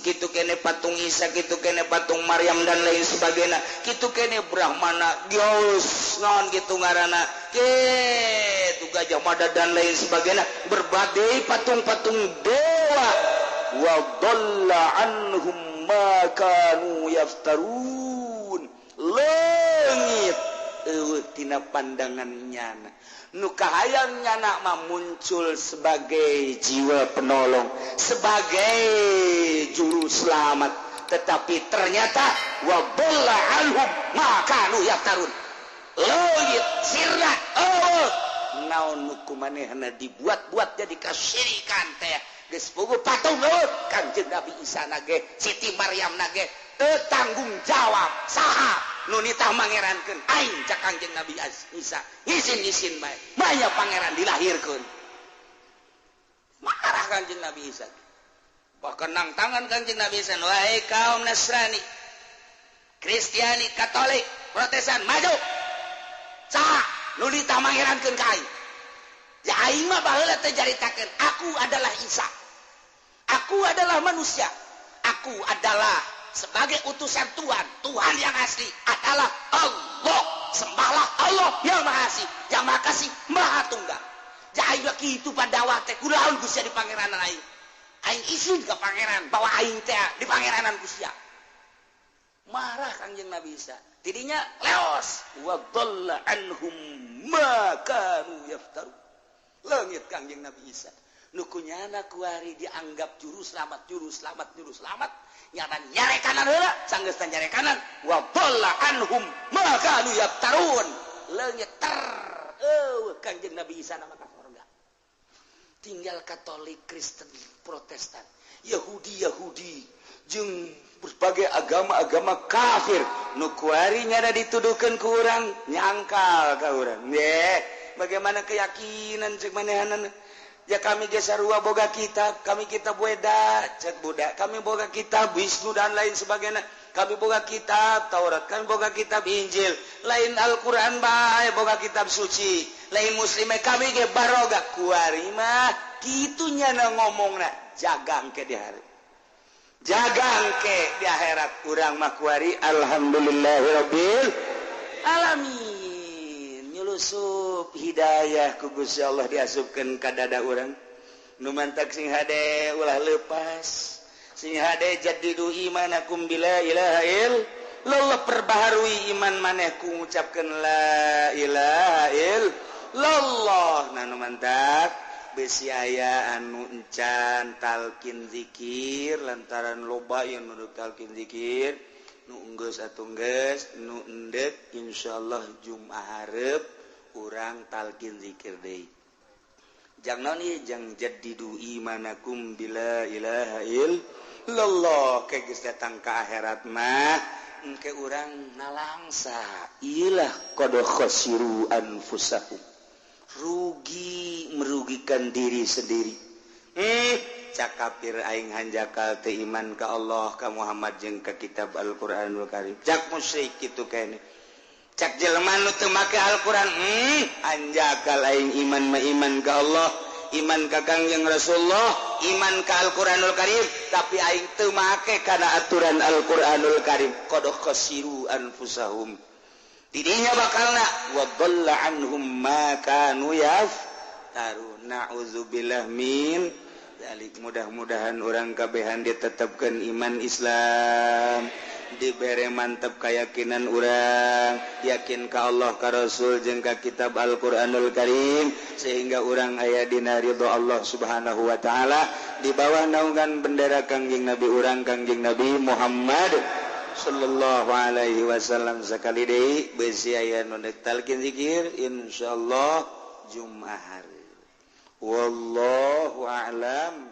kitu kene patung Isa kitu kene patung Maryam dan lain sebagainya kitu kene Brahmana Geos naon kitu ngaranna kitu Gajah Mada dan lain sebagainya berbagai patung-patung dewa wa dhalla anhum ma kanu yaftarun leungit eueuh tina pandangan nyana nu kahayang nyana mah muncul sebagai jiwa penolong sebagai juru selamat tetapi ternyata wa dhalla anhum ma kanu yaftarun leungit sirna naon nu kumanehna dibuat-buat jadi kasyirikan teh geus puguh patung leuweut Kanjeng Nabi Isa nage Siti Maryam nage teu tanggung jawab saha nu nitah mangerankeun aing cak Kanjeng Nabi Isa izin bae maya pangeran dilahirkeun marah Kanjeng Nabi Isa pakenang tangan Kanjeng Nabi Isa wahai kaum Nasrani Kristiani Katolik Protestan maju saha nu nitah mangerankeun ka aing ya aing mah baheula teh jaritakeun aku adalah Isa aku adalah manusia aku adalah sebagai utusan Tuhan yang asli adalah Allah sembahlah Allah yang maha asih yang maha kasih maha tunggal jahil kitu pada wate kunaon Gusti di pangeran aing aing izin ke pangeran bahwa aing teh di pangeranan Gusti marah Kangjeng Nabi Isa tidinya leos wa dhalla anhum ma kanu yaftaru leungit Kangjeng Nabi Isa nukunyana kuari dianggap juru selamat nyata nyarekanan heula sanggeus nyarekanan wa dhalla anhum ma kanu yaftarun leungit Kangjeng Nabi Isa nama ka surga tinggal Katolik Kristen Protestan Yahudi jeung berbagai agama-agama kafir nu kuari nyada dituduhkeun ku urang nyangkal ka urang bagaimana keyakinan cek manehanana ya kami ge sarua boga kitab kami kitab Weda cek budak kami boga kitab Wisnu dan lain sebagainya kami boga kitab Taurat kami boga kitab Injil lain Al-Qur'an bae boga kitab suci lain muslimnya kami ge baroga kuari mah kitunya na ngomongna jagang ke di akhirat urang mah kuari alhamdulillahirabbil alamin nyulusup hidayah ku Gusti Allah diasupkeun ka dada urang nu mantak sing hade ulah leupas sing hade jaddidu imanakum bila ilaha illallah perbaharui iman maneh ku ngucapkeun la ilaha illallah nah nu mantak besi aya anu encan talqin zikir lantaran loba yang nu talqin zikir nu geus atuh geus nu endek insyaallah Jumat hareup urang talqin zikir deui jang naon ieu jang jaddidu imanakum bila ilaha illallah ke geus datang ka akhirat mah engke urang nalangsa ilah qad khasiru anfusahum rugi merugikan diri sendiri cak kafir aing hanjakal teu iman ka Allah ka Muhammad jeung ka kitab Al-Qur'anul Karim cak musyrik kitu kene cak jelema nu teu make Al-Qur'an hanjakal aing iman mah iman ka Allah iman ka Kangjeng Rasulullah iman ka Al-Qur'anul Karim tapi aing teu make kana aturan Al-Qur'anul Karim qad khasiru anfusahum tidinya bakalna wa dhalla anhum ma kanu yaftarun na'udzubillah min zalik mudah-mudahan urang kabehan ditetepkeun iman Islam dibere mantap keyakinan urang yakin ka Allah ka Rasul jeung ka kitab Al-Qur'anul Karim sehingga urang aya dina ridho Allah Subhanahu wa taala di bawah naungan bendera Kangjeng Nabi urang Kangjeng Nabi Muhammad sallallahu alaihi wasallam sakali deui beusi aya nu talqin zikir insyaallah Jumat wallahu a'lam